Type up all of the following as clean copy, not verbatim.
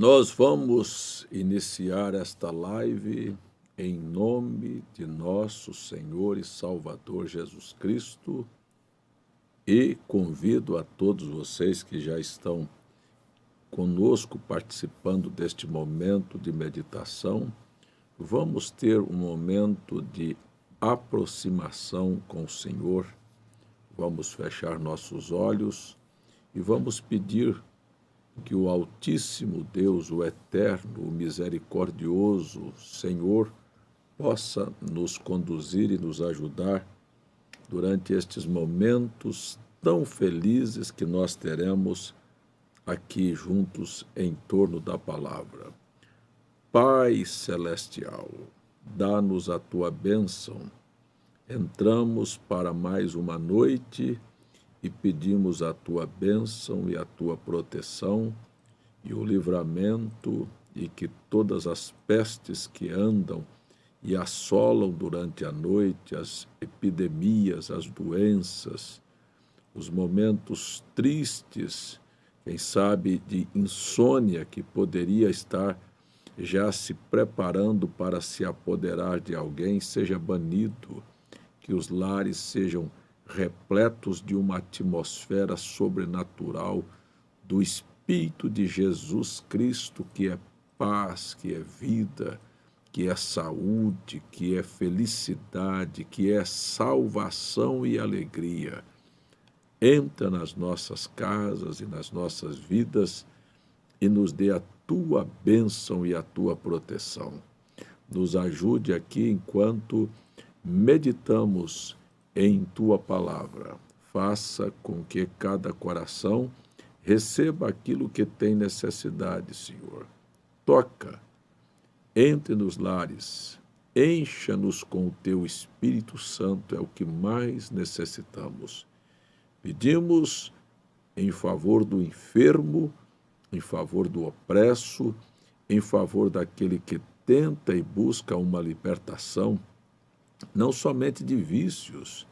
Nós vamos iniciar esta live em nome de nosso Senhor e Salvador Jesus Cristo e convido a todos vocês que já estão conosco participando deste momento de meditação. Vamos ter um momento de aproximação com o Senhor. Vamos fechar nossos olhos e vamos pedir que o Altíssimo Deus, o Eterno, o Misericordioso Senhor, possa nos conduzir e nos ajudar durante estes momentos tão felizes que nós teremos aqui juntos em torno da palavra. Pai Celestial, dá-nos a Tua bênção. Entramos para mais uma noite e pedimos a Tua bênção e a Tua proteção e o livramento, e que todas as pestes que andam e assolam durante a noite, as epidemias, as doenças, os momentos tristes, quem sabe de insônia que poderia estar já se preparando para se apoderar de alguém, seja banido, que os lares sejam repletos de uma atmosfera sobrenatural do Espírito de Jesus Cristo, que é paz, que é vida, que é saúde, que é felicidade, que é salvação e alegria. Entra nas nossas casas e nas nossas vidas e nos dê a Tua bênção e a Tua proteção. Nos ajude aqui enquanto meditamos em Tua palavra. Faça com que cada coração receba aquilo que tem necessidade, Senhor. Toca, entre nos lares, encha-nos com o Teu Espírito Santo, é o que mais necessitamos. Pedimos em favor do enfermo, em favor do opresso, em favor daquele que tenta e busca uma libertação, não somente de vícios,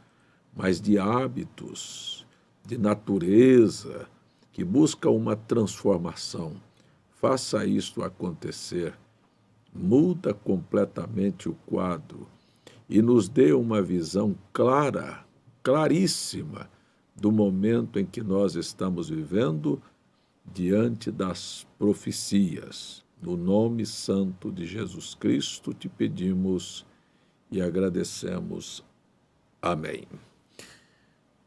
mas de hábitos, de natureza, que busca uma transformação. Faça isto acontecer. Muda completamente o quadro e nos dê uma visão clara, claríssima, do momento em que nós estamos vivendo diante das profecias. No nome santo de Jesus Cristo te pedimos e agradecemos. Amém.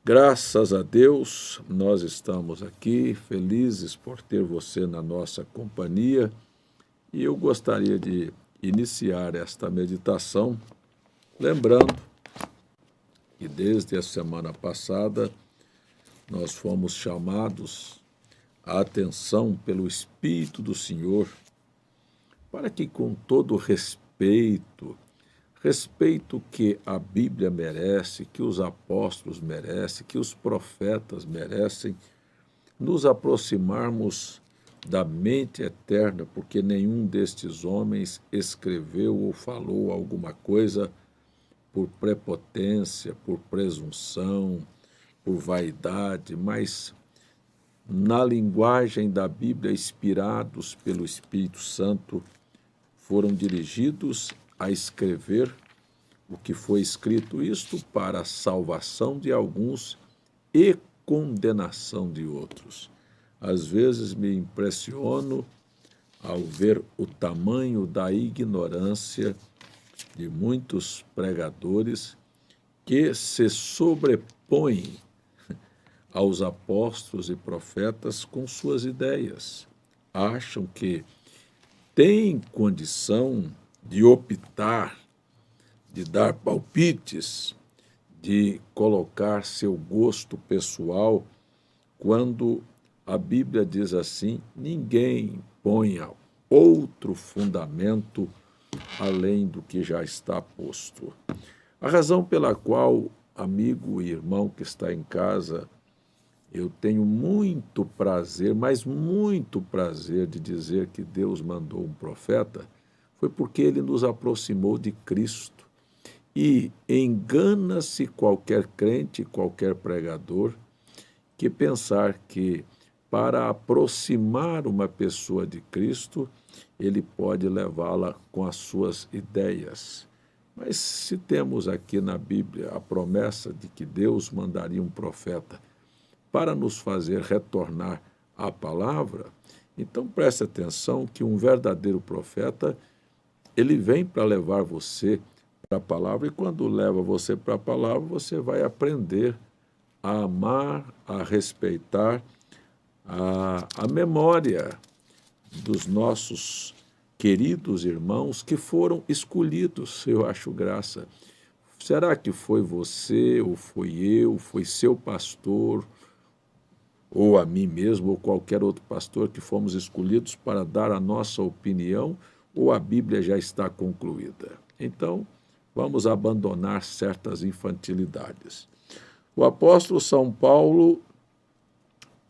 Graças a Deus, nós estamos aqui felizes por ter você na nossa companhia e eu gostaria de iniciar esta meditação lembrando que desde a semana passada nós fomos chamados a atenção pelo Espírito do Senhor para que, com todo respeito que a Bíblia merece, que os apóstolos merecem, que os profetas merecem, nos aproximarmos da mente eterna, porque nenhum destes homens escreveu ou falou alguma coisa por prepotência, por presunção, por vaidade, mas na linguagem da Bíblia, inspirados pelo Espírito Santo, foram dirigidos a escrever o que foi escrito, isto para a salvação de alguns e condenação de outros. Às vezes me impressiono ao ver o tamanho da ignorância de muitos pregadores que se sobrepõem aos apóstolos e profetas com suas ideias. Acham que têm condição de optar, de dar palpites, de colocar seu gosto pessoal, quando a Bíblia diz assim: ninguém ponha outro fundamento além do que já está posto. A razão pela qual, amigo e irmão que está em casa, eu tenho muito prazer, mas muito prazer de dizer que Deus mandou um profeta, foi porque ele nos aproximou de Cristo. E engana-se qualquer crente, qualquer pregador, que pensar que para aproximar uma pessoa de Cristo, ele pode levá-la com as suas ideias. Mas se temos aqui na Bíblia a promessa de que Deus mandaria um profeta para nos fazer retornar à palavra, então preste atenção que um verdadeiro profeta, ele vem para levar você para a palavra, e quando leva você para a palavra, você vai aprender a amar, a respeitar a memória dos nossos queridos irmãos que foram escolhidos. Eu acho graça. Será que foi você, ou foi eu, foi seu pastor, ou a mim mesmo, ou qualquer outro pastor que fomos escolhidos para dar a nossa opinião, ou a Bíblia já está concluída? Então, vamos abandonar certas infantilidades. O apóstolo São Paulo,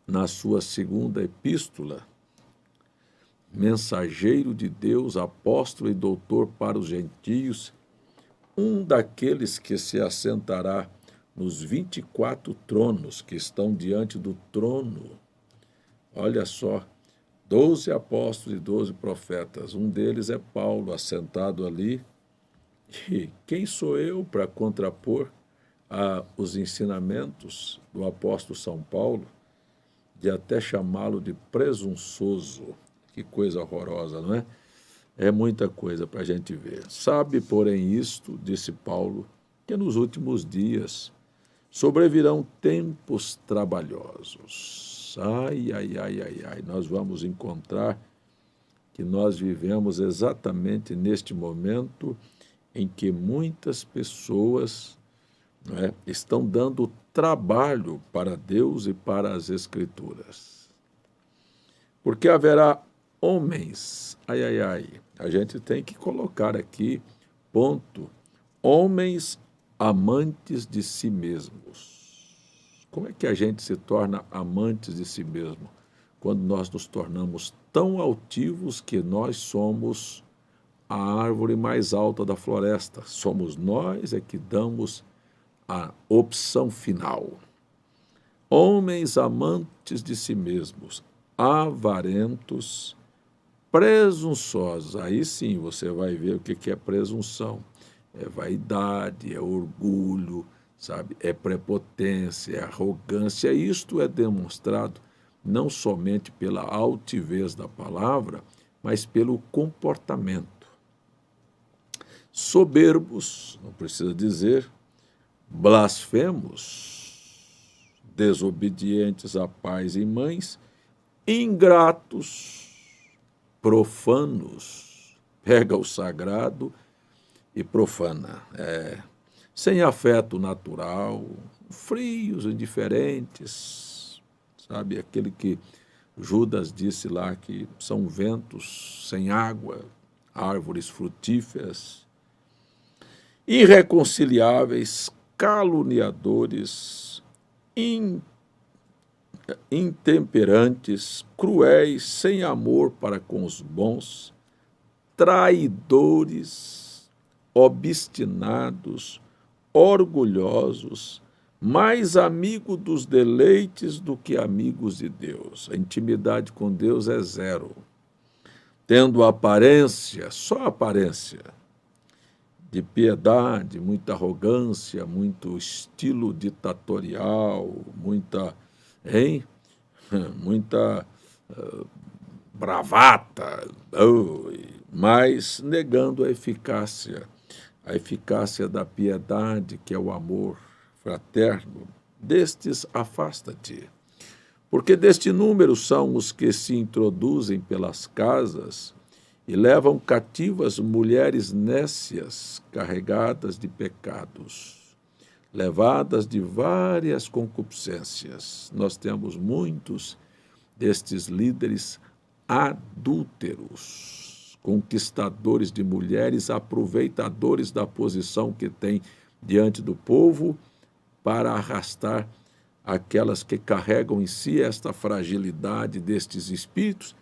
na sua segunda epístola, mensageiro de Deus, apóstolo e doutor para os gentios, um daqueles que se assentará nos 24 tronos que estão diante do trono. Olha só, 12 apóstolos e 12 profetas. Um deles é Paulo, assentado ali. E quem sou eu para contrapor os ensinamentos do apóstolo São Paulo, de até chamá-lo de presunçoso? Que coisa horrorosa, não é? É muita coisa para a gente ver. Sabe, porém, isto, disse Paulo, que nos últimos dias sobrevirão tempos trabalhosos. Ai, ai, ai, ai, ai. Nós vamos encontrar que nós vivemos exatamente neste momento em que muitas pessoas, não é, estão dando trabalho para Deus e para as Escrituras. Porque haverá homens, ai, ai, ai, a gente tem que colocar aqui, ponto, homens amantes de si mesmos. Como é que a gente se torna amantes de si mesmo? Quando nós nos tornamos tão altivos que nós somos a árvore mais alta da floresta. Somos nós é que damos a opção final. Homens amantes de si mesmos, avarentos, presunçosos. Aí sim você vai ver o que é presunção. É vaidade, é orgulho, sabe? É prepotência, é arrogância. Isto é demonstrado não somente pela altivez da palavra, mas pelo comportamento. Soberbos, não precisa dizer, blasfemos, desobedientes a pais e mães, ingratos, profanos, pega o sagrado e profana, sem afeto natural, frios, indiferentes, sabe? Aquele que Judas disse lá que são ventos sem água, árvores frutíferas, irreconciliáveis, caluniadores, intemperantes, cruéis, sem amor para com os bons, traidores, obstinados, orgulhosos, mais amigo dos deleites do que amigos de Deus. A intimidade com Deus é zero. Tendo aparência, só aparência, de piedade, muita arrogância, muito estilo ditatorial, muita bravata, mas negando a eficácia da piedade, que é o amor fraterno. Destes afasta-te, porque deste número são os que se introduzem pelas casas e levam cativas mulheres nécias, carregadas de pecados, levadas de várias concupiscências. Nós temos muitos destes líderes adúlteros, conquistadores de mulheres, aproveitadores da posição que têm diante do povo para arrastar aquelas que carregam em si esta fragilidade destes espíritos,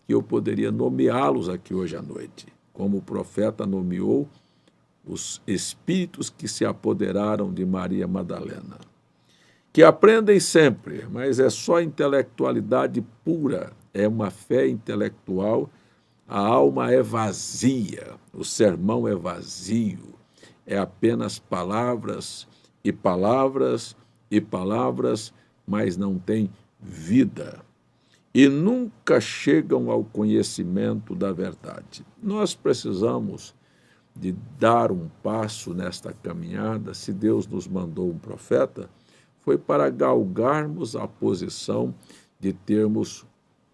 que eu poderia nomeá-los aqui hoje à noite, como o profeta nomeou os espíritos que se apoderaram de Maria Madalena. que aprendem sempre, mas é só intelectualidade pura, é uma fé intelectual, a alma é vazia, o sermão é vazio, é apenas palavras e palavras e palavras, mas não tem vida. E nunca chegam ao conhecimento da verdade. Nós precisamos de dar um passo nesta caminhada. Se Deus nos mandou um profeta, foi para galgarmos a posição de termos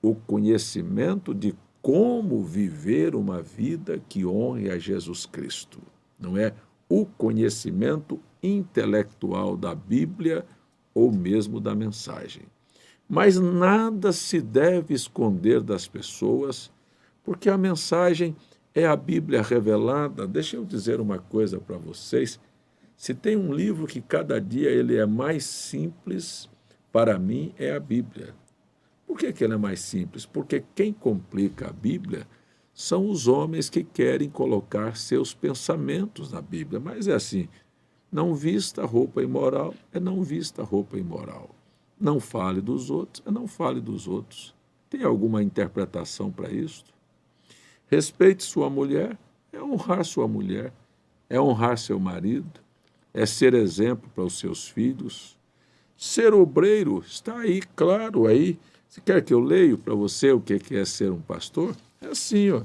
o conhecimento de como viver uma vida que honre a Jesus Cristo. Não é o conhecimento intelectual da Bíblia ou mesmo da mensagem. Mas nada se deve esconder das pessoas, porque a mensagem é a Bíblia revelada. Deixa eu dizer uma coisa para vocês. Se tem um livro que cada dia ele é mais simples, para mim é a Bíblia. Por que ele é mais simples? Porque quem complica a Bíblia são os homens que querem colocar seus pensamentos na Bíblia. Mas é assim, não vista roupa imoral, é não vista roupa imoral. Não fale dos outros, é não fale dos outros. Tem alguma interpretação para isso? Respeite sua mulher, é honrar sua mulher, é honrar seu marido, é ser exemplo para os seus filhos. Ser obreiro está aí, claro, aí. Você quer que eu leia para você o que é ser um pastor? É assim, ó.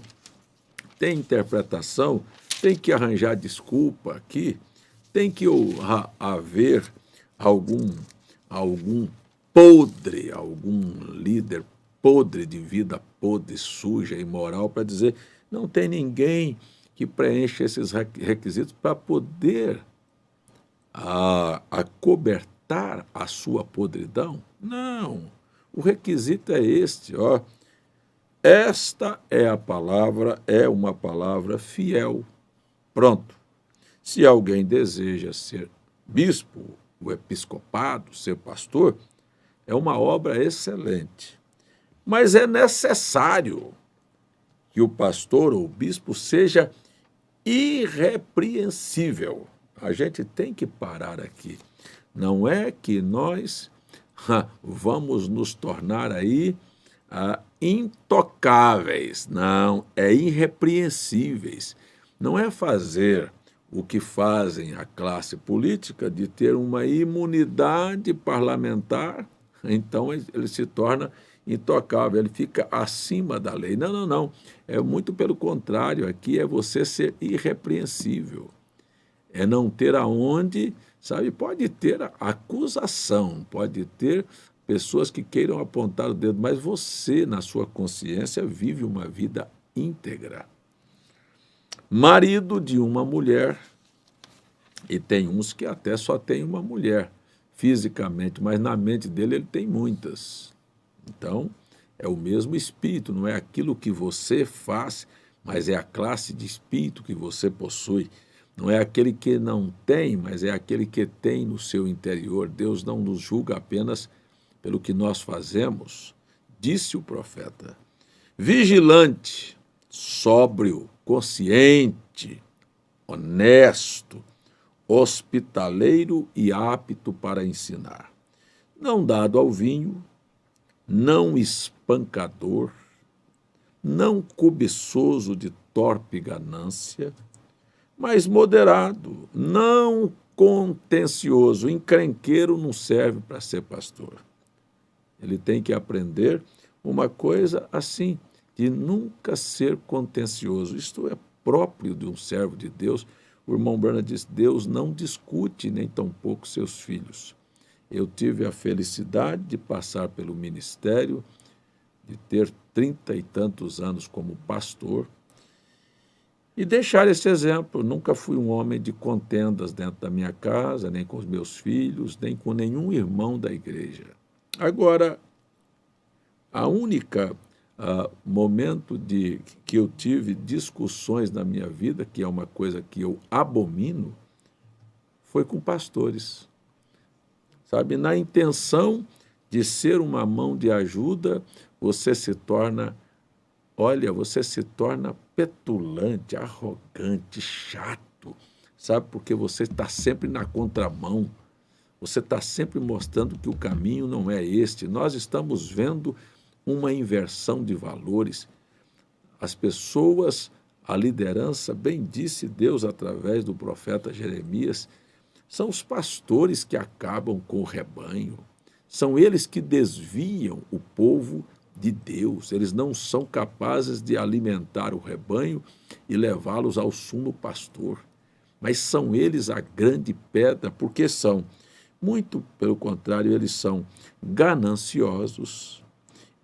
Tem interpretação, tem que arranjar desculpa aqui, tem que haver algum podre, algum líder podre de vida podre, suja, imoral, para dizer não tem ninguém que preencha esses requisitos para poder acobertar a sua podridão. Não, o requisito é este, ó. Esta é a palavra, é uma palavra fiel. Pronto. Se alguém deseja ser bispo, o episcopado, ser pastor, é uma obra excelente. Mas é necessário que o pastor ou o bispo seja irrepreensível. A gente tem que parar aqui. Não é que nós vamos nos tornar aí intocáveis. Não, é irrepreensíveis. Não é fazer o que fazem a classe política de ter uma imunidade parlamentar, então ele se torna intocável, ele fica acima da lei. Não, não, não. É muito pelo contrário, aqui é você ser irrepreensível. É não ter aonde, sabe, pode ter acusação, pode ter pessoas que queiram apontar o dedo, mas você, na sua consciência, vive uma vida íntegra. Marido de uma mulher, e tem uns que até só tem uma mulher fisicamente, mas na mente dele ele tem muitas. Então, é o mesmo espírito, não é aquilo que você faz, mas é a classe de espírito que você possui. Não é aquele que não tem, mas é aquele que tem no seu interior. Deus não nos julga apenas pelo que nós fazemos, disse o profeta. Vigilante, sóbrio, consciente, honesto, hospitaleiro e apto para ensinar. Não dado ao vinho, não espancador, não cobiçoso de torpe ganância, mas moderado, não contencioso. Encrenqueiro não serve para ser pastor. Ele tem que aprender uma coisa assim, de nunca ser contencioso. Isto é próprio de um servo de Deus. O irmão Branham diz, Deus não discute nem tampouco seus filhos. Eu tive a felicidade de passar pelo ministério, de ter 30 e tantos anos como pastor, e deixar esse exemplo. Nunca fui um homem de contendas dentro da minha casa, nem com os meus filhos, nem com nenhum irmão da igreja. Agora, a única momento que eu tive discussões na minha vida, que é uma coisa que eu abomino, foi com pastores. Sabe, na intenção de ser uma mão de ajuda, você se torna petulante, arrogante, chato, sabe? Porque você está sempre na contramão, Você está sempre mostrando que o caminho não é este. Nós estamos vendo uma inversão de valores. As pessoas, a liderança, bem disse Deus através do profeta Jeremias, são os pastores que acabam com o rebanho. São eles que desviam o povo de Deus. Eles não são capazes de alimentar o rebanho e levá-los ao sumo pastor. Mas são eles a grande pedra, porque são, muito pelo contrário, eles são gananciosos,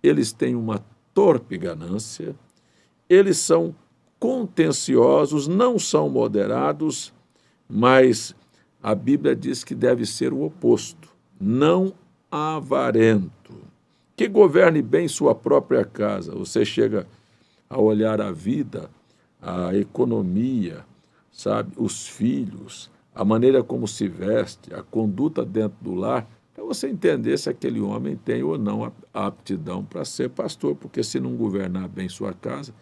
eles têm uma torpe ganância, eles são contenciosos, não são moderados, mas a Bíblia diz que deve ser o oposto, não avarento, que governe bem sua própria casa. Você chega a olhar a vida, a economia, sabe, os filhos, a maneira como se veste, a conduta dentro do lar, para você entender se aquele homem tem ou não a aptidão para ser pastor, porque se não governar bem sua casa,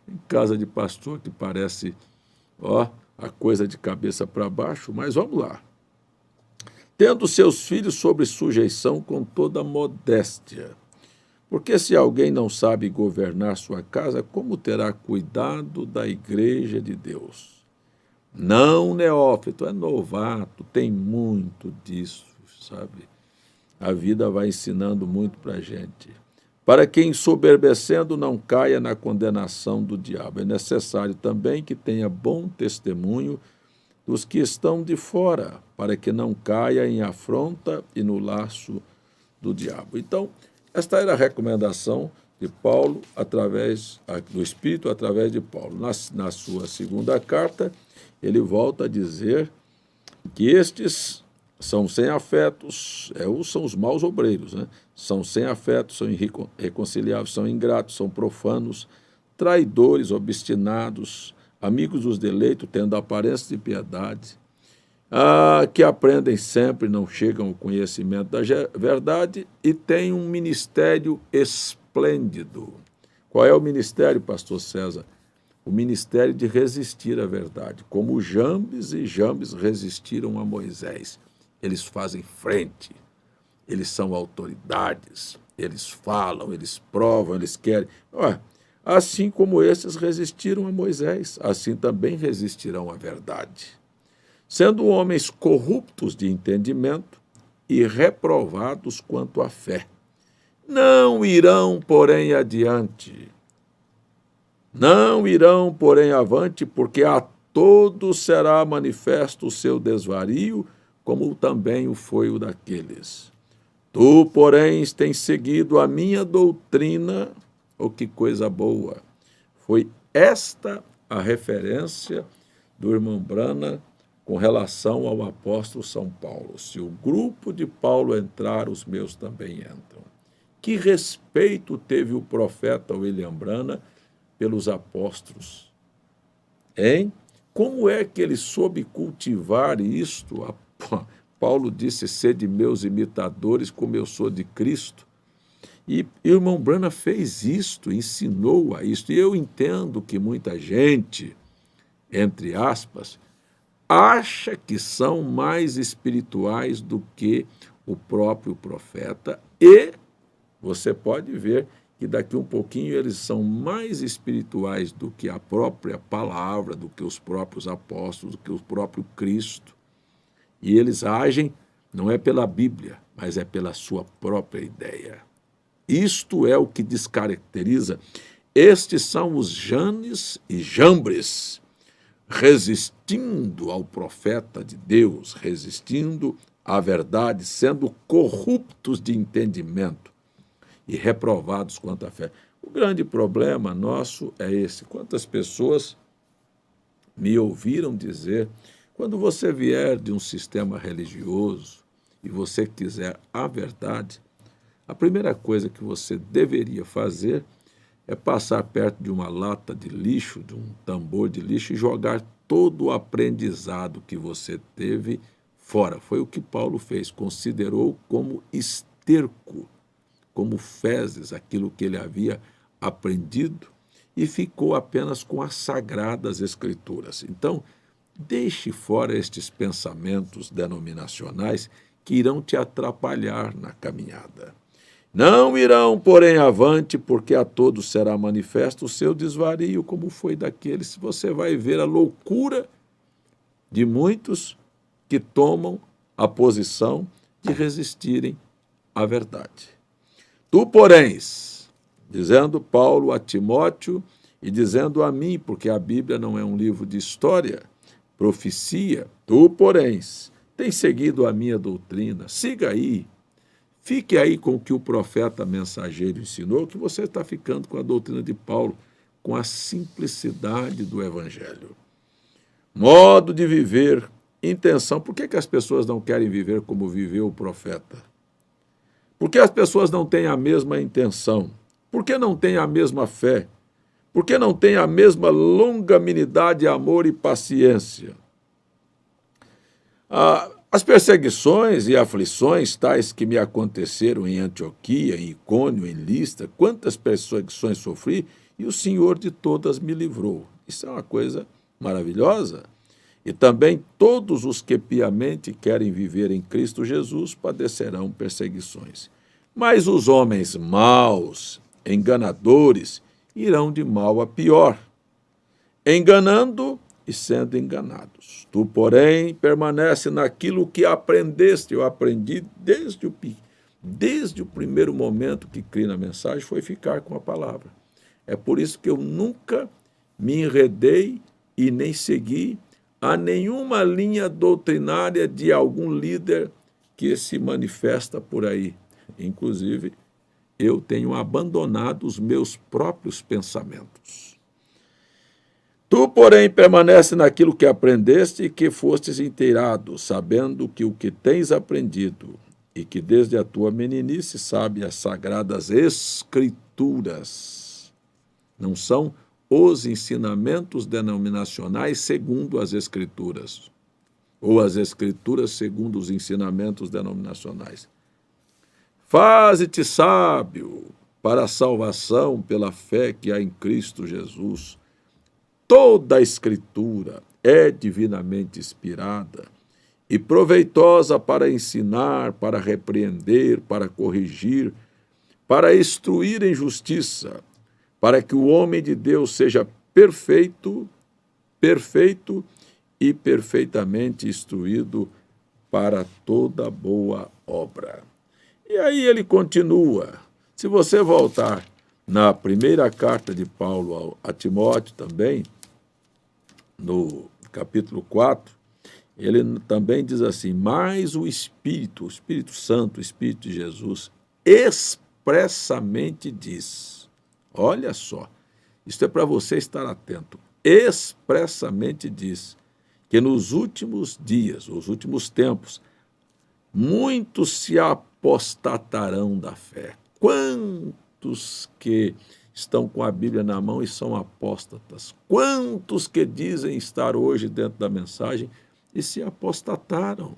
em casa de pastor que parece, a coisa de cabeça para baixo, mas vamos lá. Tendo seus filhos sob sujeição com toda modéstia. Porque se alguém não sabe governar sua casa, como terá cuidado da igreja de Deus? Não neófito, é novato, tem muito disso, sabe? A vida vai ensinando muito para a gente. Para que, ensoberbecendo, não caia na condenação do diabo. É necessário também que tenha bom testemunho dos que estão de fora, para que não caia em afronta e no laço do diabo. Então, esta era a recomendação de Paulo, do Espírito, através de Paulo. Na sua segunda carta, ele volta a dizer que estes são sem afetos, são os maus obreiros, né? São sem afetos, são irreconciliáveis, são ingratos, são profanos, traidores, obstinados, amigos dos deleitos, tendo aparência de piedade, que aprendem sempre, não chegam ao conhecimento da verdade e têm um ministério esplêndido. Qual é o ministério, pastor César? O ministério de resistir à verdade, como Jambes e Jambes resistiram a Moisés. Eles fazem frente, eles são autoridades, eles falam, eles provam, eles querem. Assim como esses resistiram a Moisés, assim também resistirão à verdade. Sendo homens corruptos de entendimento e reprovados quanto à fé. Não irão, porém, adiante. Não irão, porém, avante, porque a todos será manifesto o seu desvario, como também o foi o daqueles. Tu, porém, tens seguido a minha doutrina, que coisa boa. Foi esta a referência do irmão Brana com relação ao apóstolo São Paulo. Se o grupo de Paulo entrar, os meus também entram. Que respeito teve o profeta William Brana pelos apóstolos? Hein? Como é que ele soube cultivar isto? Paulo disse, sede meus imitadores, como eu sou de Cristo. E o irmão Brana fez isto, ensinou a isto. E eu entendo que muita gente, entre aspas, acha que são mais espirituais do que o próprio profeta. E você pode ver que daqui um pouquinho eles são mais espirituais do que a própria palavra, do que os próprios apóstolos, do que o próprio Cristo. E eles agem, não é pela Bíblia, mas é pela sua própria ideia. Isto é o que descaracteriza. Estes são os Janes e Jambres, resistindo ao profeta de Deus, resistindo à verdade, sendo corruptos de entendimento e reprovados quanto à fé. O grande problema nosso é esse. Quantas pessoas me ouviram dizer, quando você vier de um sistema religioso e você quiser a verdade, a primeira coisa que você deveria fazer é passar perto de uma lata de lixo, de um tambor de lixo e jogar todo o aprendizado que você teve fora. Foi o que Paulo fez, considerou como esterco, como fezes, aquilo que ele havia aprendido e ficou apenas com as Sagradas Escrituras. Então, Deixe fora estes pensamentos denominacionais que irão te atrapalhar na caminhada. Não irão, porém, avante, porque a todos será manifesto o seu desvario, como foi daqueles. Você vai ver a loucura de muitos que tomam a posição de resistirem à verdade. Tu, porém, dizendo Paulo a Timóteo e dizendo a mim, porque a Bíblia não é um livro de história, profecia, tu, porém, tens seguido a minha doutrina, siga aí, fique aí com o que o profeta mensageiro ensinou, que você está ficando com a doutrina de Paulo, com a simplicidade do Evangelho. Modo de viver, intenção. Por que as pessoas não querem viver como viveu o profeta? Por que as pessoas não têm a mesma intenção? Por que não têm a mesma fé? Por que não têm a mesma longanimidade, amor e paciência? As perseguições e aflições tais que me aconteceram em Antioquia, em Icônio, em Listra, quantas perseguições sofri e o Senhor de todas me livrou. Isso é uma coisa maravilhosa. E também todos os que piamente querem viver em Cristo Jesus padecerão perseguições. Mas os homens maus, enganadores, irão de mal a pior, enganando e sendo enganados. Tu, porém, permanece naquilo que aprendeste. Eu aprendi desde o primeiro momento que criei na mensagem, foi ficar com a palavra. É por isso que eu nunca me enredei e nem segui a nenhuma linha doutrinária de algum líder que se manifesta por aí. Inclusive, eu tenho abandonado os meus próprios pensamentos. Tu, porém, permanece naquilo que aprendeste e que fostes inteirado, sabendo que o que tens aprendido e que desde a tua meninice sabe as sagradas Escrituras. Não são os ensinamentos denominacionais segundo as Escrituras, ou as Escrituras segundo os ensinamentos denominacionais. Faze-te sábio para a salvação pela fé que há em Cristo Jesus. Toda a Escritura é divinamente inspirada e proveitosa para ensinar, para repreender, para corrigir, para instruir em justiça, para que o homem de Deus seja perfeito e perfeitamente instruído para toda boa obra. E aí ele continua. Se você voltar na primeira carta de Paulo a Timóteo também, no capítulo 4, ele também diz assim, mas o Espírito Santo, o Espírito de Jesus, expressamente diz, olha só, isso é para você estar atento, expressamente diz que nos últimos dias, os últimos tempos, muitos se apostatarão da fé. Quantos que estão com a Bíblia na mão e são apóstatas? Quantos que dizem estar hoje dentro da mensagem e se apostataram?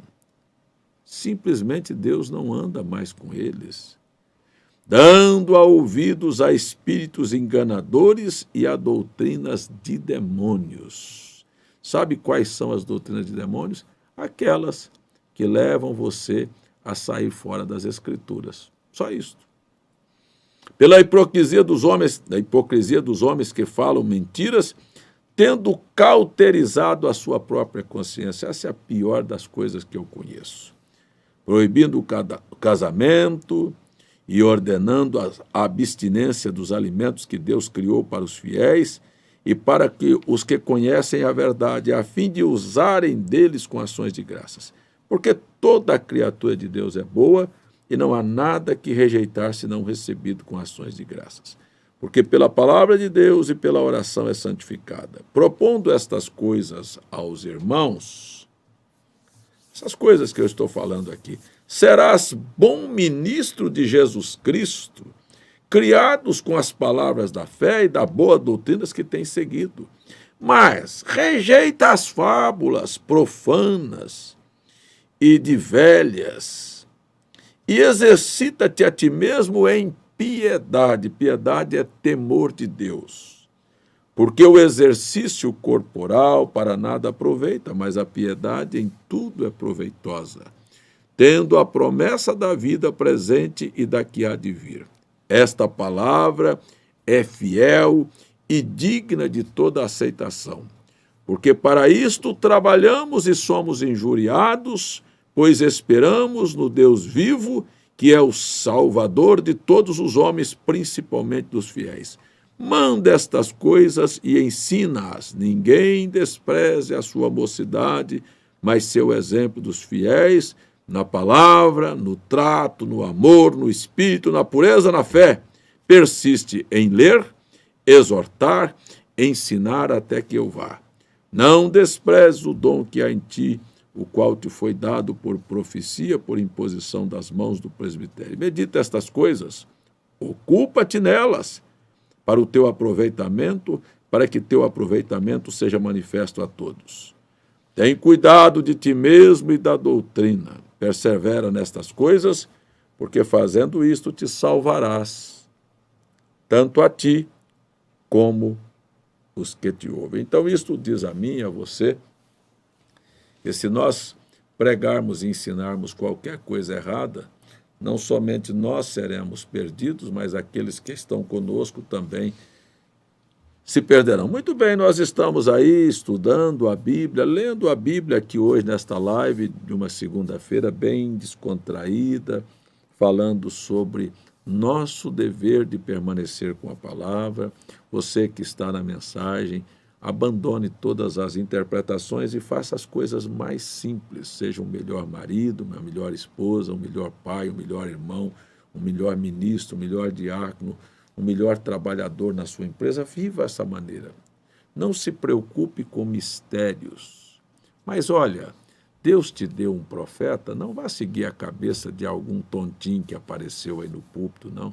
Simplesmente Deus não anda mais com eles. Dando a ouvidos a espíritos enganadores e a doutrinas de demônios. Sabe quais são as doutrinas de demônios? Aquelas que levam você a sair fora das Escrituras. Só isto. Pela hipocrisia dos homens que falam mentiras, tendo cauterizado a sua própria consciência. Essa é a pior das coisas que eu conheço. Proibindo o casamento e ordenando a abstinência dos alimentos que Deus criou para os fiéis e para que os que conhecem a verdade, a fim de usarem deles com ações de graças. Porque toda a criatura de Deus é boa, e não há nada que rejeitar senão recebido com ações de graças. Porque pela palavra de Deus e pela oração é santificada. Propondo estas coisas aos irmãos, essas coisas que eu estou falando aqui, serás bom ministro de Jesus Cristo, criados com as palavras da fé e da boa doutrina que tens seguido. Mas rejeita as fábulas profanas e de velhas, e exercita-te a ti mesmo em piedade. Piedade é temor de Deus. Porque o exercício corporal para nada aproveita, mas a piedade em tudo é proveitosa, tendo a promessa da vida presente e da que há de vir. Esta palavra é fiel e digna de toda aceitação, porque para isto trabalhamos e somos injuriados, pois esperamos no Deus vivo, que é o Salvador de todos os homens, principalmente dos fiéis. Manda estas coisas e ensina-as. Ninguém despreze a sua mocidade, mas seu exemplo dos fiéis, na palavra, no trato, no amor, no espírito, na pureza, na fé. Persiste em ler, exortar, ensinar até que eu vá. Não desprezes o dom que há em ti, o qual te foi dado por profecia, por imposição das mãos do presbitério. Medita estas coisas, ocupa-te nelas, para o teu aproveitamento, para que teu aproveitamento seja manifesto a todos. Tem cuidado de ti mesmo e da doutrina. Persevera nestas coisas, porque fazendo isto te salvarás, tanto a ti como os que te ouvem. Então, isto diz a mim e a você, que se nós pregarmos e ensinarmos qualquer coisa errada, não somente nós seremos perdidos, mas aqueles que estão conosco também se perderão. Muito bem, nós estamos aí estudando a Bíblia, lendo a Bíblia aqui hoje nesta live de uma segunda-feira bem descontraída, falando sobre nosso dever de permanecer com a palavra. Você que está na mensagem, abandone todas as interpretações e faça as coisas mais simples. Seja um melhor marido, uma melhor esposa, um melhor pai, um melhor irmão, um melhor ministro, um melhor diácono, um melhor trabalhador na sua empresa. Viva essa maneira. Não se preocupe com mistérios. Mas olha, Deus te deu um profeta, não vá seguir a cabeça de algum tontinho que apareceu aí no púlpito, não.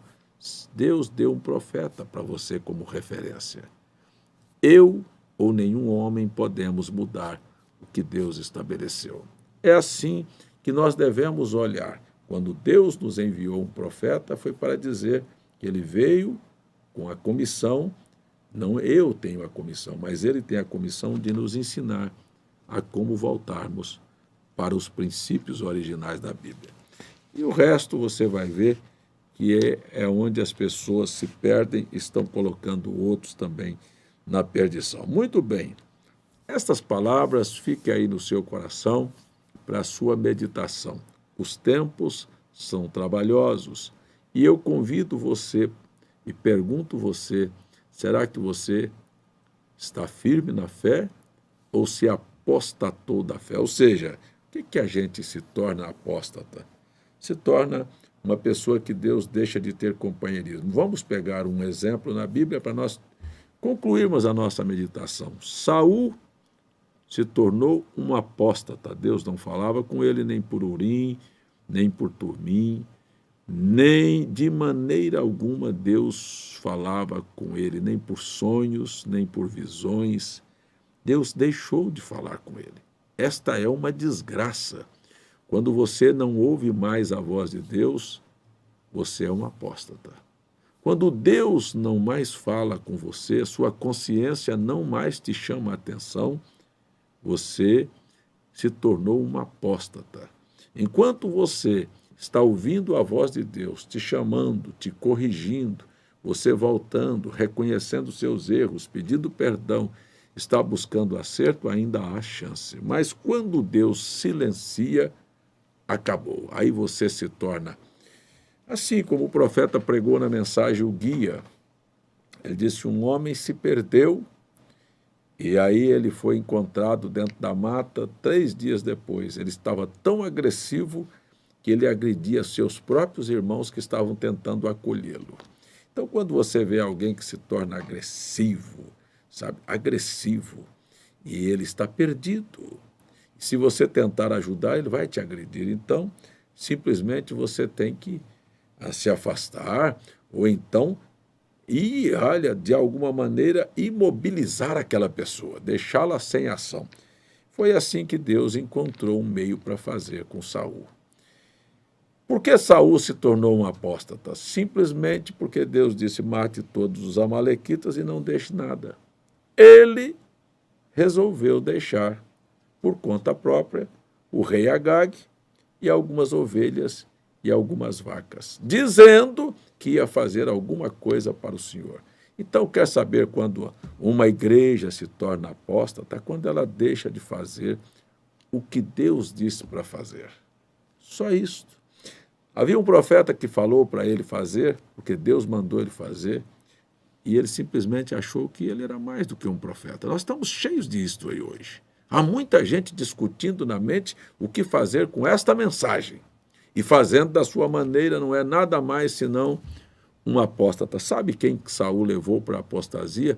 Deus deu um profeta para você como referência. Eu ou nenhum homem podemos mudar o que Deus estabeleceu. É assim que nós devemos olhar. Quando Deus nos enviou um profeta, foi para dizer que ele veio com a comissão, não eu tenho a comissão, mas ele tem a comissão de nos ensinar a como voltarmos para os princípios originais da Bíblia. E o resto você vai ver que é onde as pessoas se perdem e estão colocando outros também na perdição. Muito bem, estas palavras fiquem aí no seu coração para a sua meditação. Os tempos são trabalhosos e eu convido você e pergunto você, será que você está firme na fé ou se apostatou da fé? Ou seja, o que a gente se torna apóstata? Se torna uma pessoa que Deus deixa de ter companheirismo. Vamos pegar um exemplo na Bíblia para nós concluirmos a nossa meditação. Saul se tornou um apóstata. Deus não falava com ele nem por Urim, nem por Tumim, nem de maneira alguma Deus falava com ele, nem por sonhos, nem por visões. Deus deixou de falar com ele. Esta é uma desgraça. Quando você não ouve mais a voz de Deus, você é um apóstata. Quando Deus não mais fala com você, sua consciência não mais te chama a atenção, você se tornou uma apóstata. Enquanto você está ouvindo a voz de Deus, te chamando, te corrigindo, você voltando, reconhecendo seus erros, pedindo perdão, está buscando acerto, ainda há chance. Mas quando Deus silencia, acabou. Aí você se torna, assim como o profeta pregou na mensagem, o guia. Ele disse, um homem se perdeu e aí ele foi encontrado dentro da mata 3 dias depois. Ele estava tão agressivo que ele agredia seus próprios irmãos que estavam tentando acolhê-lo. Então, quando você vê alguém que se torna agressivo, sabe, agressivo, e ele está perdido, se você tentar ajudar, ele vai te agredir. Então, simplesmente você tem que se afastar, ou então ir, olha, de alguma maneira, imobilizar aquela pessoa, deixá-la sem ação. Foi assim que Deus encontrou um meio para fazer com Saul. Por que Saul se tornou um apóstata? Simplesmente porque Deus disse, mate todos os amalequitas e não deixe nada. ele resolveu deixar, por conta própria, o rei Agag e algumas ovelhas e algumas vacas, dizendo que ia fazer alguma coisa para o Senhor. Então, quer saber quando uma igreja se torna apóstata? Quando ela deixa de fazer o que Deus disse para fazer. Só isto. Havia um profeta que falou para ele fazer, porque Deus mandou ele fazer, e ele simplesmente achou que ele era mais do que um profeta. Nós estamos cheios disto aí hoje. Há muita gente discutindo na mente o que fazer com esta mensagem. E fazendo da sua maneira não é nada mais senão um apóstata. Sabe quem Saul levou para a apostasia?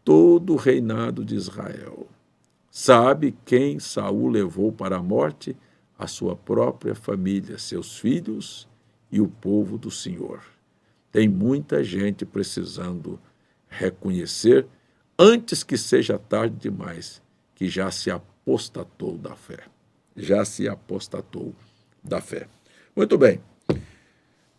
Todo o reinado de Israel. Sabe quem Saul levou para a morte? A sua própria família, seus filhos e o povo do Senhor. Tem muita gente precisando reconhecer, antes que seja tarde demais, que já se apostatou da fé. Já se apostatou da fé. Muito bem.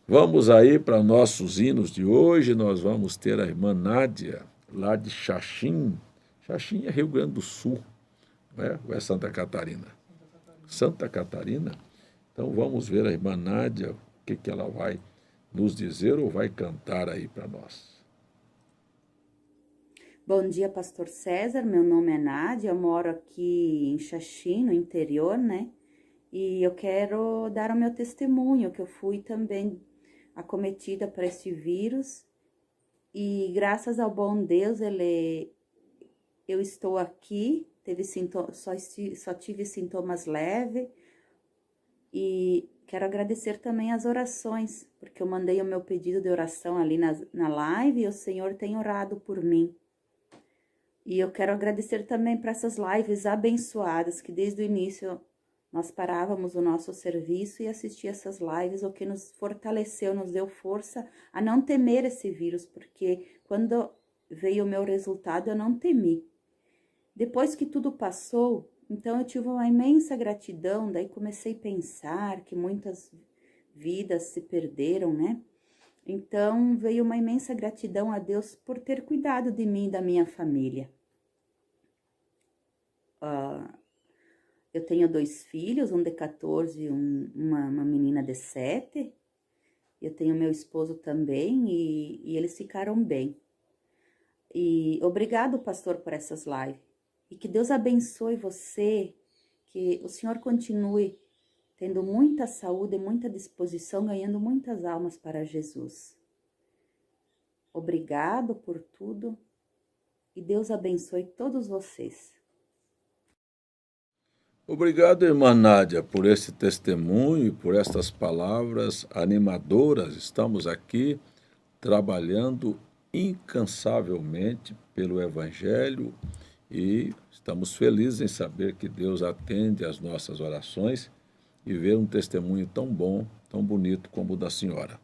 Vamos aí para nossos hinos de hoje. Nós vamos ter a irmã Nádia, lá de Xaxim. Xaxim é Rio Grande do Sul, não é? Ou é Santa Catarina? Santa Catarina? Então vamos ver a irmã Nádia, o que ela vai nos dizer ou vai cantar aí para nós. Bom dia, pastor César. Meu nome é Nádia, eu moro aqui em Xaxim, no interior, né? E eu quero dar o meu testemunho, que eu fui também acometida por esse vírus. E graças ao bom Deus, eu estou aqui, só tive sintomas leves. E quero agradecer também as orações, porque eu mandei o meu pedido de oração ali na live e o Senhor tem orado por mim. E eu quero agradecer também para essas lives abençoadas, que desde o início nós parávamos o nosso serviço e assistia essas lives, o que nos fortaleceu, nos deu força a não temer esse vírus, porque quando veio o meu resultado eu não temi. Depois que tudo passou, então eu tive uma imensa gratidão, daí comecei a pensar que muitas vidas se perderam, né? Então veio uma imensa gratidão a Deus por ter cuidado de mim e da minha família. Eu tenho 2 filhos, um de 14 e uma menina de 7. Eu tenho meu esposo também e eles ficaram bem. E obrigado, pastor, por essas lives. E que Deus abençoe você, que o Senhor continue tendo muita saúde e muita disposição, ganhando muitas almas para Jesus. Obrigado por tudo e Deus abençoe todos vocês. Obrigado, irmã Nádia, por esse testemunho e por estas palavras animadoras. Estamos aqui trabalhando incansavelmente pelo Evangelho e estamos felizes em saber que Deus atende às nossas orações e ver um testemunho tão bom, tão bonito como o da senhora.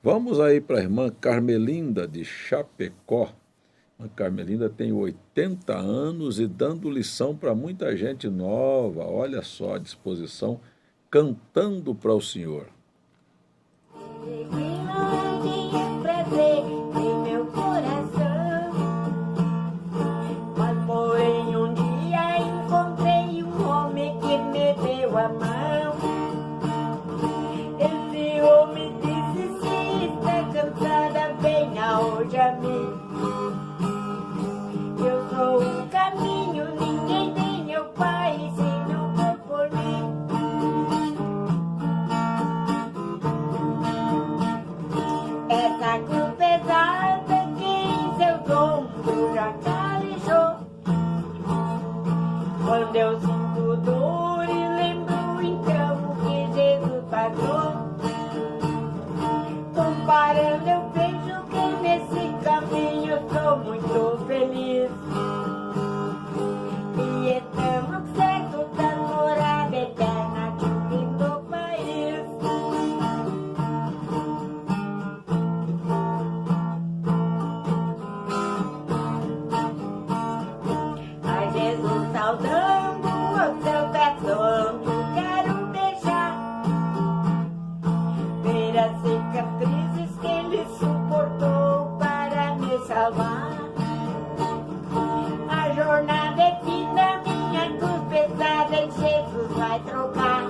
Vamos aí para a irmã Carmelinda de Chapecó. A Carmelinda tem 80 anos e dando lição para muita gente nova. Olha só a disposição, cantando para o Senhor. Mas porém um dia encontrei um homem que me deu a mão. Esse homem disse: se está cansada, venha hoje a mim. Eu sou o caminho, ninguém tem meu Pai, se não for por mim. Essa cruz pesada que em seus ombros já calejou. Quando eu sinto dor e lembro então que Jesus pagou. Comparando eu vejo que nesse caminho eu sou muito feliz. E estamos certos da morada eterna de um lindo país. A Jesus saudando o seu verso mas Jesus vai trocar.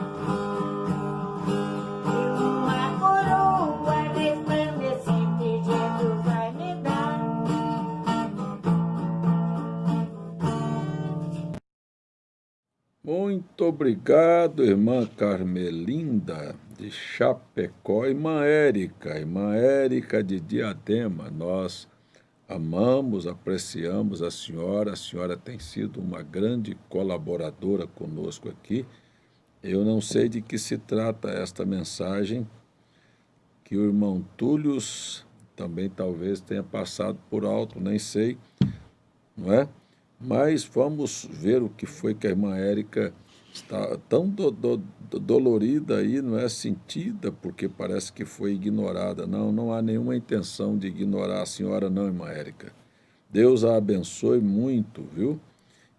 E uma coroa resplandecente Jesus vai me dar. Muito obrigado, irmã Carmelinda de Chapecó, irmã Érica de Diadema. Nós amamos, apreciamos a senhora tem sido uma grande colaboradora conosco aqui. Eu não sei de que se trata esta mensagem, que o irmão Túlio também talvez tenha passado por alto, nem sei, não é? Mas vamos ver o que foi que a irmã Érica está tão dolorida aí, não é? Sentida, porque parece que foi ignorada. Não, não há nenhuma intenção de ignorar a senhora, não, irmã Érica. Deus a abençoe muito, viu?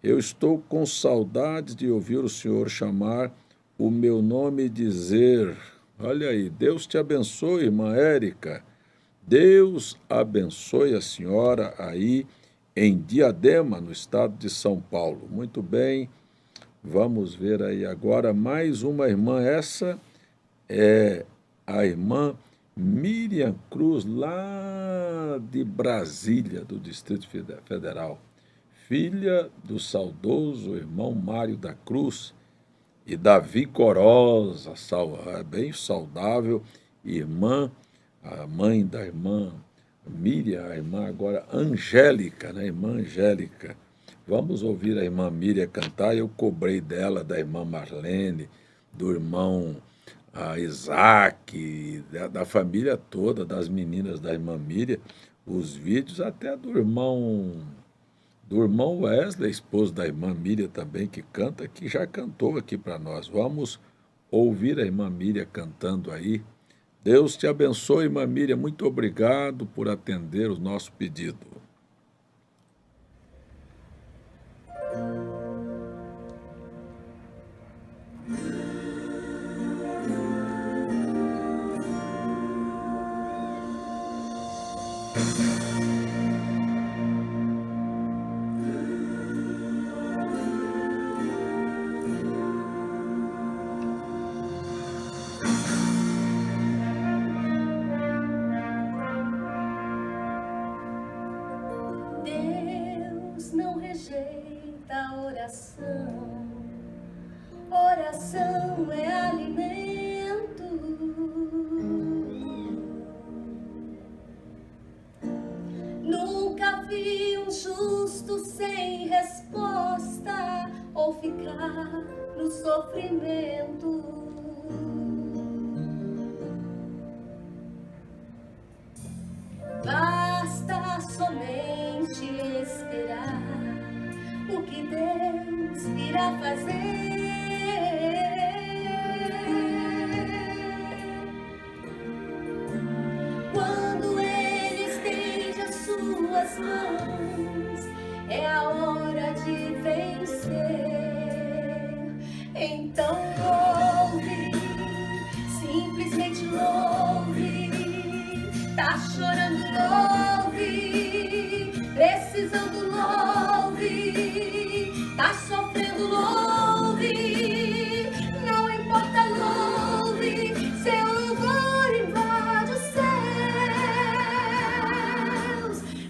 Eu estou com saudades de ouvir o senhor chamar o meu nome e dizer... Olha aí, Deus te abençoe, irmã Érica. Deus abençoe a senhora aí em Diadema, no estado de São Paulo. Muito bem, vamos ver aí agora mais uma irmã. Essa é a irmã Miriam Cruz, lá de Brasília, do Distrito Federal. Filha do saudoso irmão Mário da Cruz e da vigorosa, bem saudável, irmã, a mãe da irmã Miriam, a irmã agora Angélica, né? Irmã Angélica. Vamos ouvir a irmã Miriam cantar. Eu cobrei dela, da irmã Marlene, do irmão Isaac, da família toda, das meninas da irmã Miriam, os vídeos até do irmão Wesley, esposo da irmã Miriam também, que canta, que já cantou aqui para nós. Vamos ouvir a irmã Miriam cantando aí. Deus te abençoe, irmã Miriam. Muito obrigado por atender o nosso pedido. Deus não rejeita a oração. Oração é alimento. Nunca vi um justo sem resposta ou ficar no sofrimento. Basta somente esperar o que Deus irá fazer. Quando Ele estende as suas mãos, é a hora de vencer. Então louve, simplesmente louve. Tá chorando, louve. Precisando, louve. Tá sofrendo, louve. Não importa, louve. Seu louvor invade os céus.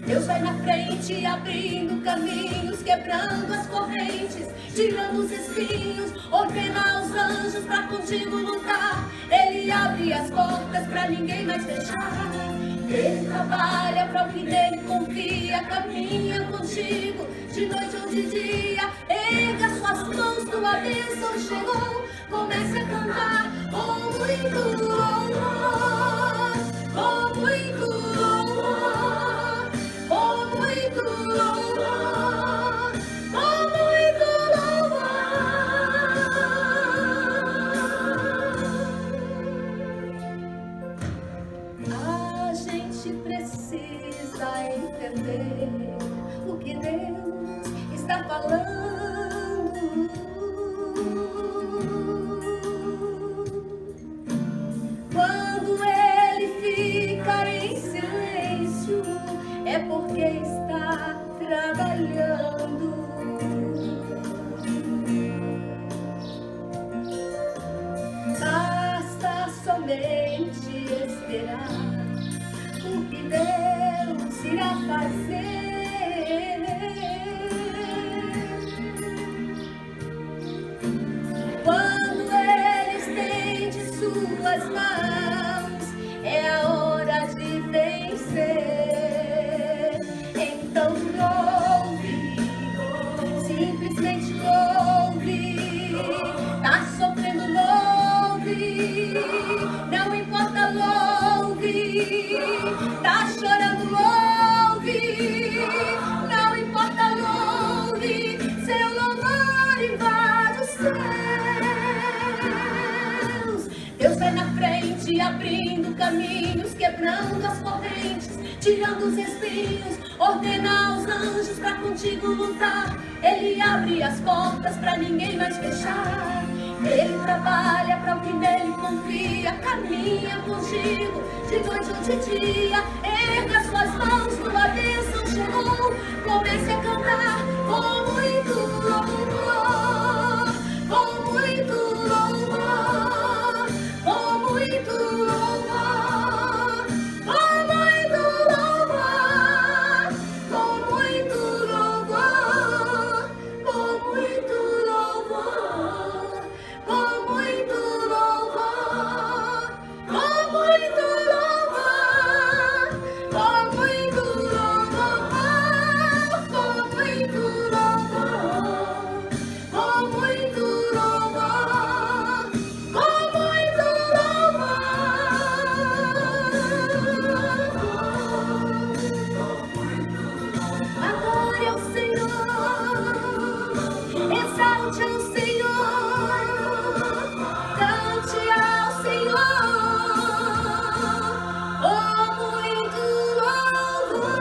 Deus vai na frente, abrindo caminhos, quebrando as correntes, tirando os espinhos, ordena aos anjos pra contigo lutar. Ele abre as portas pra ninguém mais fechar. Ele trabalha para o que nele confia, caminha contigo de noite ou de dia. Erga suas mãos, tua bênção chegou. Comece a cantar com muito louvor, com muito louvor, com muito louvor, com muito louvor. A gente precisa entender o que Deus está falando. Quando será o que Deus irá fazer. Quando Ele estende suas mãos, é a hora de vencer. Então louve, simplesmente louve. Tá sofrendo, louve. Não importa, louve. Tá chorando, louve. Não importa, louve. Seu louvor invade os céus. Deus vai na frente, abrindo caminhos, quebrando as correntes, tirando os espinhos, ordena aos anjos pra contigo lutar. Ele abre as portas pra ninguém mais fechar. Ele trabalha pra o que nele confia, caminha contigo de noite ou de dia. Erga suas mãos, tua bênção chegou. Comece a cantar com muito louvor, com muito louvor, com muito louvor, com muito louvor, com muito louvor, com muito louvor, com muito louvor, com muito louvor, com muito louvor, com muito louvor, com muito louvor, com muito louvor. Adore ao Senhor, exalte ao Senhor, cante ao Senhor, com muito louvor.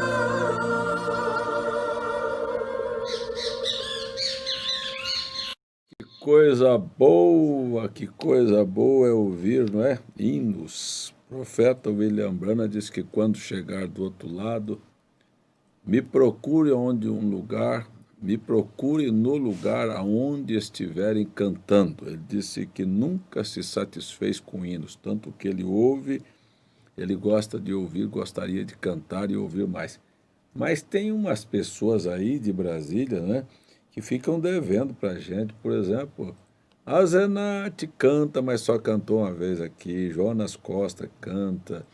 Que coisa boa é ouvir, não é? Hinos. O profeta William Branham diz que quando chegar do outro lado, me procure no lugar aonde estiverem cantando. Ele disse que nunca se satisfez com hinos, tanto que ele ouve, ele gosta de ouvir, gostaria de cantar e ouvir mais. Mas tem umas pessoas aí de Brasília, né, que ficam devendo para a gente. Por exemplo, a Zenate canta, mas só cantou uma vez aqui. Jonas Costa canta.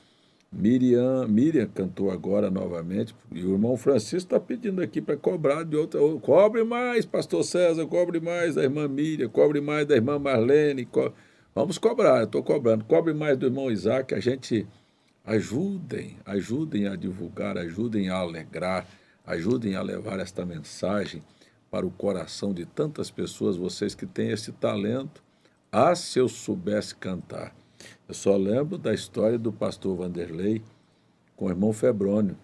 Miriam cantou agora novamente. E o irmão Francisco está pedindo aqui para cobrar de outra. Cobre mais, pastor César, cobre mais da irmã Miriam, cobre mais da irmã Marlene. Vamos cobrar, eu estou cobrando. Cobre mais do irmão Isaac, a gente ajudem a divulgar, ajudem a alegrar, ajudem a levar esta mensagem para o coração de tantas pessoas, vocês que têm esse talento. Ah, se eu soubesse cantar. Eu só lembro da história do pastor Vanderlei com o irmão Febrônio,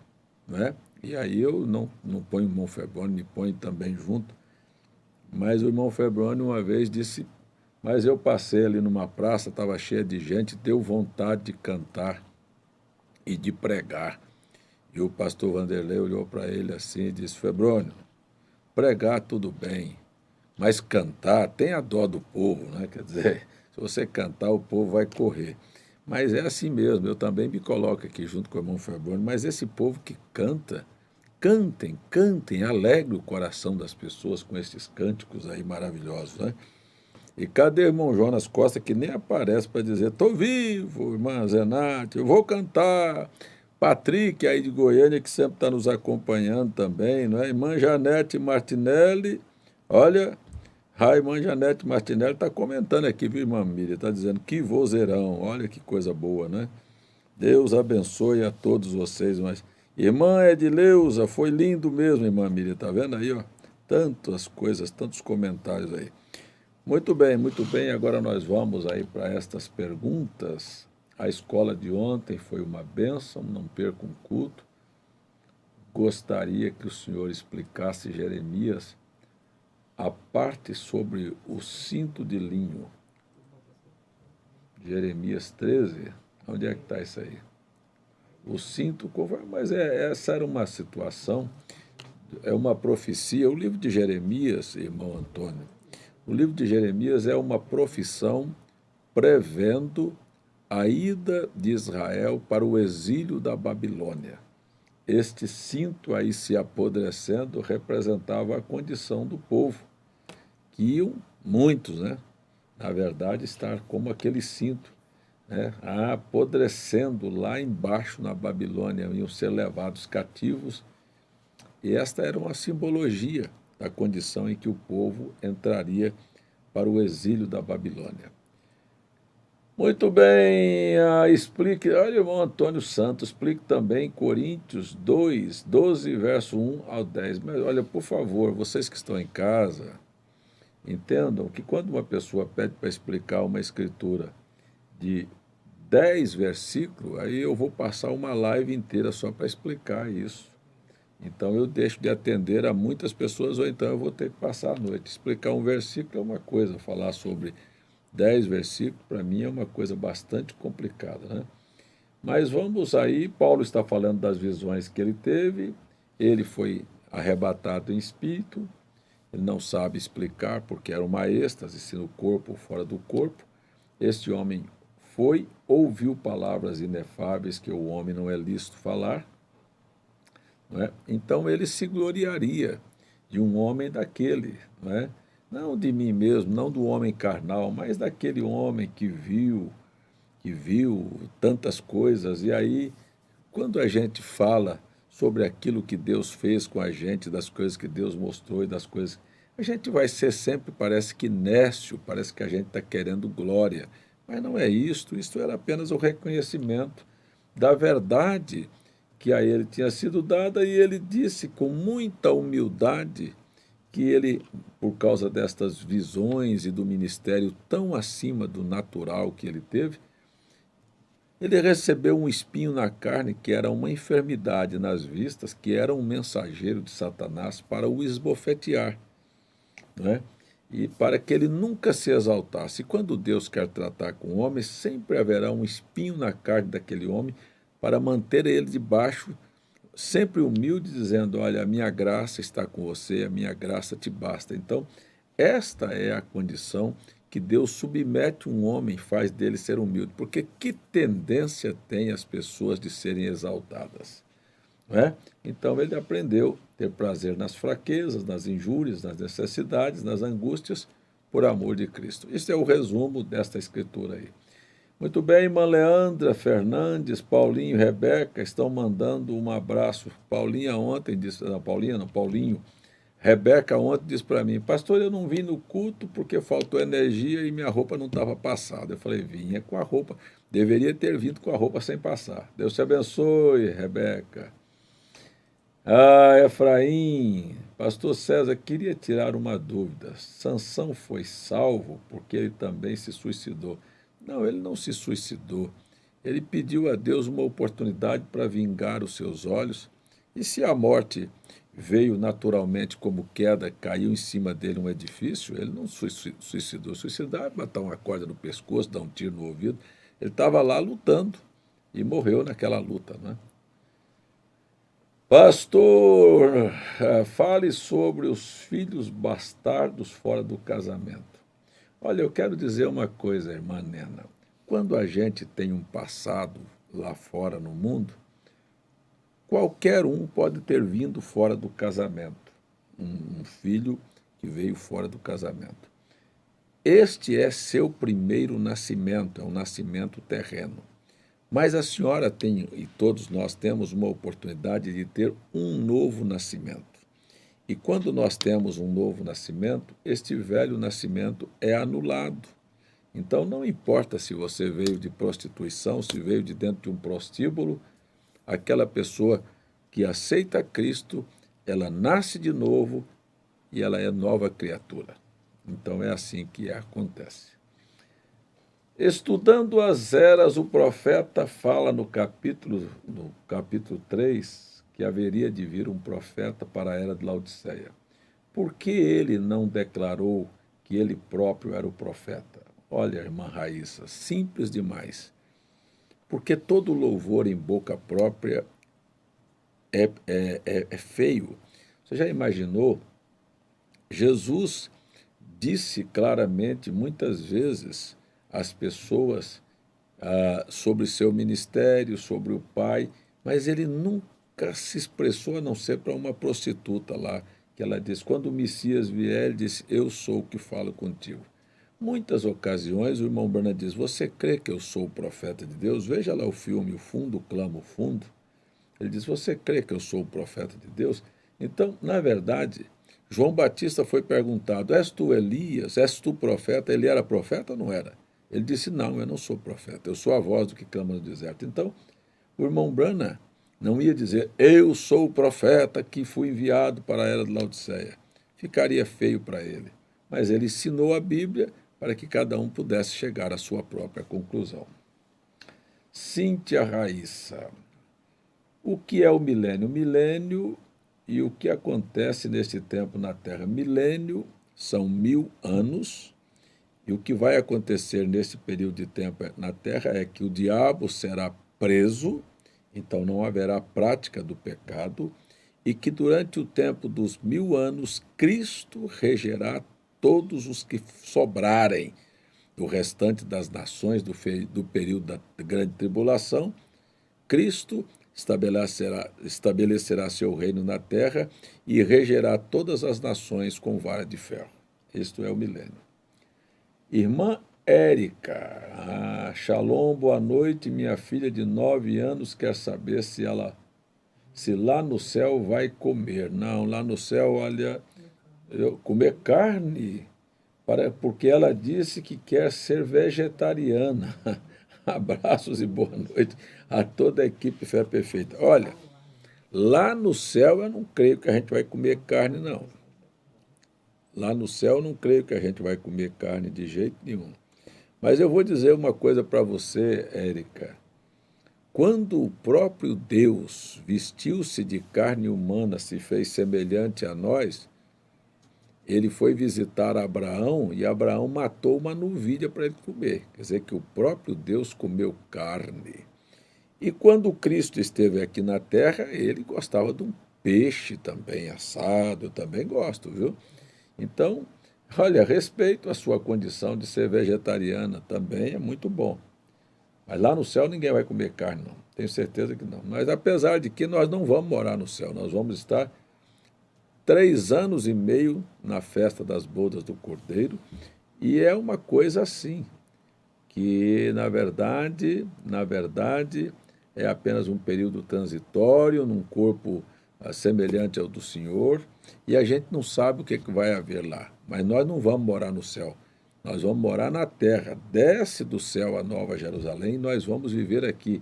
né? E aí eu não ponho o irmão Febrônio, me ponho também junto. Mas o irmão Febrônio uma vez disse, mas eu passei ali numa praça, estava cheia de gente, deu vontade de cantar e de pregar. E o pastor Vanderlei olhou para ele assim e disse, Febrônio, pregar tudo bem, mas cantar, tem a dó do povo, né? Quer dizer, se você cantar, o povo vai correr. Mas é assim mesmo, eu também me coloco aqui junto com o irmão Febrônio, mas esse povo que canta, cantem, alegre o coração das pessoas com esses cânticos aí maravilhosos, né? E cadê o irmão Jonas Costa, que nem aparece para dizer, estou vivo, irmã Zenate, eu vou cantar. Patrick, aí de Goiânia, que sempre está nos acompanhando também, não é? Irmã Janete Martinelli, olha, a irmã Janete Martinelli está comentando aqui, viu, irmã Miriam? Está dizendo que vozeirão, olha que coisa boa, né? Deus abençoe a todos vocês, mas... Irmã Edileuza, foi lindo mesmo, irmã Miriam, está vendo aí, ó? Tantas coisas, tantos comentários aí. Muito bem, agora nós vamos aí para estas perguntas. A escola de ontem foi uma bênção, não perca um culto. Gostaria que o senhor explicasse, Jeremias, a parte sobre o cinto de linho. Jeremias 13, onde é que está isso aí? O cinto, mas essa era uma situação, é uma profecia. O livro de Jeremias, irmão Antônio, o livro de Jeremias é uma profissão prevendo a ida de Israel para o exílio da Babilônia. Este cinto aí se apodrecendo representava a condição do povo, que iam muitos, né? Na verdade, estar como aquele cinto, né? Apodrecendo lá embaixo na Babilônia, iam ser levados cativos. E esta era uma simbologia da condição em que o povo entraria para o exílio da Babilônia. Muito bem, explique, olha, irmão Antônio Santos, explique também Coríntios 2, 12, verso 1 ao 10. Mas olha, por favor, vocês que estão em casa, entendam que quando uma pessoa pede para explicar uma escritura de 10 versículos, aí eu vou passar uma live inteira só para explicar isso. Então eu deixo de atender a muitas pessoas, ou então eu vou ter que passar a noite. Explicar um versículo é uma coisa, falar sobre 10 versículos, para mim é uma coisa bastante complicada, né? Mas vamos aí, Paulo está falando das visões que ele teve, ele foi arrebatado em espírito, ele não sabe explicar porque era uma êxtase, se no corpo ou fora do corpo. Este homem foi, ouviu palavras inefáveis que o homem não é lícito falar, não é? Então ele se gloriaria de um homem daquele, não é? Não de mim mesmo, não do homem carnal, mas daquele homem que viu tantas coisas. E aí, quando a gente fala sobre aquilo que Deus fez com a gente, das coisas que Deus mostrou e das coisas, a gente vai ser sempre, parece que nécio, parece que a gente está querendo glória. Mas não é isto era apenas o reconhecimento da verdade que a ele tinha sido dada, e ele disse com muita humildade que ele, por causa destas visões e do ministério tão acima do natural que ele teve, ele recebeu um espinho na carne, que era uma enfermidade nas vistas, que era um mensageiro de Satanás para o esbofetear, não é? E para que ele nunca se exaltasse. E quando Deus quer tratar com o homem, sempre haverá um espinho na carne daquele homem para manter ele debaixo, sempre humilde, dizendo, olha, a minha graça está com você, a minha graça te basta. Então, esta é a condição que Deus submete um homem, faz dele ser humilde. Porque que tendência tem as pessoas de serem exaltadas? Não é? Então, ele aprendeu a ter prazer nas fraquezas, nas injúrias, nas necessidades, nas angústias, por amor de Cristo. Isso é o resumo desta escritura aí. Muito bem, irmã Leandra Fernandes, Paulinho, Rebeca, estão mandando um abraço. Paulinha ontem disse, não, Paulinha não, Paulinho. Rebeca ontem disse para mim, pastor, eu não vim no culto porque faltou energia e minha roupa não estava passada. Eu falei, vinha com a roupa, deveria ter vindo com a roupa sem passar. Deus te abençoe, Rebeca. Efraim, pastor César, queria tirar uma dúvida. Sansão foi salvo porque ele também se suicidou. Não, ele não se suicidou. Ele pediu a Deus uma oportunidade para vingar os seus olhos. E se a morte veio naturalmente como queda, caiu em cima dele um edifício, ele não suicidou. Suicidar é botar uma corda no pescoço, dar um tiro no ouvido. Ele estava lá lutando e morreu naquela luta, né? Pastor, fale sobre os filhos bastardos fora do casamento. Olha, eu quero dizer uma coisa, irmã Nena. Quando a gente tem um passado lá fora no mundo, qualquer um pode ter vindo fora do casamento. Um filho que veio fora do casamento. Este é seu primeiro nascimento, é um nascimento terreno. Mas a senhora tem, e todos nós temos, uma oportunidade de ter um novo nascimento. E quando nós temos um novo nascimento, este velho nascimento é anulado. Então, não importa se você veio de prostituição, se veio de dentro de um prostíbulo, aquela pessoa que aceita Cristo, ela nasce de novo e ela é nova criatura. Então, é assim que acontece. Estudando as eras, o profeta fala no capítulo 3, que haveria de vir um profeta para a era de Laodiceia. Por que ele não declarou que ele próprio era o profeta? Olha, irmã Raíssa, simples demais. Porque todo louvor em boca própria é feio. Você já imaginou? Jesus disse claramente, muitas vezes, às pessoas sobre seu ministério, sobre o pai, mas ele nunca se expressou a não ser para uma prostituta lá, que ela disse, quando o Messias vier, ele disse, eu sou o que falo contigo. Muitas ocasiões o irmão Branham diz, você crê que eu sou o profeta de Deus? Veja lá o filme, O Fundo Clama o Fundo. Ele diz, você crê que eu sou o profeta de Deus? Então, na verdade, João Batista foi perguntado, és tu Elias, és tu profeta? Ele era profeta ou não era? Ele disse, não, eu não sou profeta, eu sou a voz do que clama no deserto. Então, o irmão Branham não ia dizer, eu sou o profeta que fui enviado para a era de Laodiceia. Ficaria feio para ele. Mas ele ensinou a Bíblia para que cada um pudesse chegar à sua própria conclusão. Cíntia Raíssa. O que é o milênio? O milênio e o que acontece neste tempo na Terra. Milênio são 1000 anos, e o que vai acontecer nesse período de tempo na Terra é que o diabo será preso, então não haverá prática do pecado, e que durante o tempo dos 1000 anos, Cristo regerá todos os que sobrarem do restante das nações do período da grande tribulação. Cristo estabelecerá seu reino na terra e regerá todas as nações com vara de ferro. Isto é o milênio. Irmã Érica, shalom, boa noite, minha filha de 9 anos quer saber se lá no céu vai comer. Não, lá no céu, olha, comer carne, porque ela disse que quer ser vegetariana. Abraços e boa noite a toda a equipe Fé Perfeita. Olha, lá no céu eu não creio que a gente vai comer carne, não. Lá no céu eu não creio que a gente vai comer carne de jeito nenhum. Mas eu vou dizer uma coisa para você, Érica. Quando o próprio Deus vestiu-se de carne humana, se fez semelhante a nós, ele foi visitar Abraão e Abraão matou uma novilha para ele comer. Quer dizer que o próprio Deus comeu carne. E quando Cristo esteve aqui na terra, ele gostava de um peixe também assado, eu também gosto, viu? Então, olha, respeito a sua condição de ser vegetariana também, é muito bom. Mas lá no céu ninguém vai comer carne, não. Tenho certeza que não. Mas apesar de que nós não vamos morar no céu, nós vamos estar 3 anos e meio na festa das bodas do Cordeiro, e é uma coisa assim, que na verdade é apenas um período transitório, num corpo semelhante ao do Senhor, e a gente não sabe o que vai haver lá, mas nós não vamos morar no céu, nós vamos morar na terra, desce do céu a Nova Jerusalém, nós vamos viver aqui.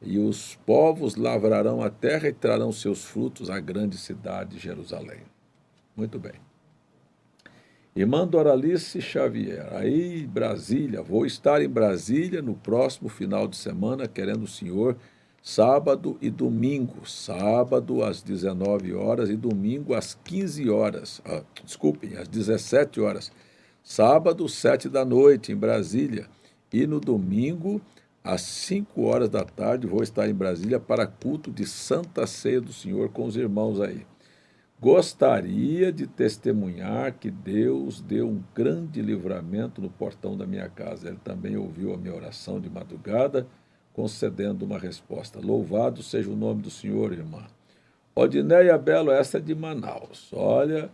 E os povos lavrarão a terra e trarão seus frutos à grande cidade de Jerusalém. Muito bem. Irmã Doralice Xavier, aí Brasília, vou estar em Brasília no próximo final de semana, querendo o senhor, sábado e domingo. Sábado às 19 horas e domingo às 15 horas. Às 17 horas. Sábado, 7 da noite, em Brasília. E no domingo, às 5 horas da tarde, vou estar em Brasília para culto de Santa Ceia do Senhor com os irmãos aí. Gostaria de testemunhar que Deus deu um grande livramento no portão da minha casa. Ele também ouviu a minha oração de madrugada, concedendo uma resposta. Louvado seja o nome do Senhor, irmã. Odineia Belo, essa é de Manaus. Olha,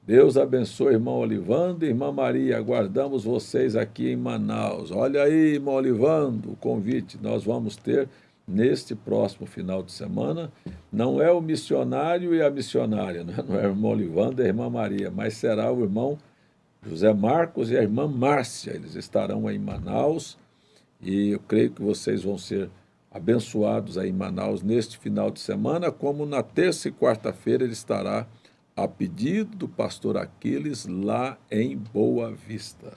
Deus abençoe, irmão Olivando e irmã Maria, aguardamos vocês aqui em Manaus. Olha aí, irmão Olivando, o convite nós vamos ter neste próximo final de semana. Não é o missionário e a missionária, não é o irmão Olivando e a irmã Maria, mas será o irmão José Marcos e a irmã Márcia. Eles estarão aí em Manaus e eu creio que vocês vão ser abençoados aí em Manaus neste final de semana, como na terça e quarta-feira ele estará a pedido do pastor Aquiles, lá em Boa Vista.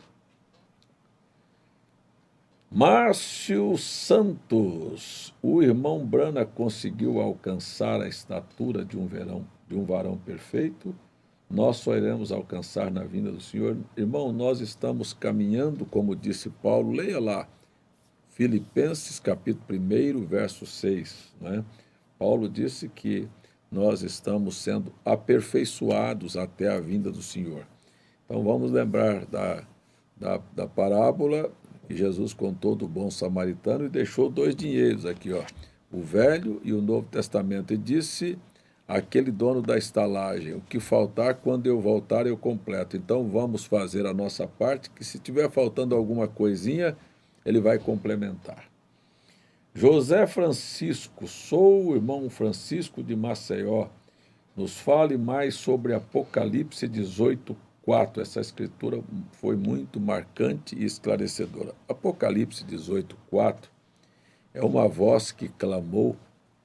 Márcio Santos, o irmão Brana conseguiu alcançar a estatura de um varão perfeito? Nós só iremos alcançar na vinda do Senhor. Irmão, nós estamos caminhando, como disse Paulo, leia lá, Filipenses capítulo 1, verso 6. Né? Paulo disse que nós estamos sendo aperfeiçoados até a vinda do Senhor. Então, vamos lembrar da parábola, E Jesus contou do bom samaritano e deixou 2 dinheiros aqui, ó, o Velho e o Novo Testamento. E disse àquele dono da estalagem: o que faltar, quando eu voltar, eu completo. Então vamos fazer a nossa parte, que se tiver faltando alguma coisinha, ele vai complementar. José Francisco, sou o irmão Francisco de Maceió. Nos fale mais sobre Apocalipse 18:4. Essa escritura foi muito marcante e esclarecedora. Apocalipse 18:4 é uma voz que clamou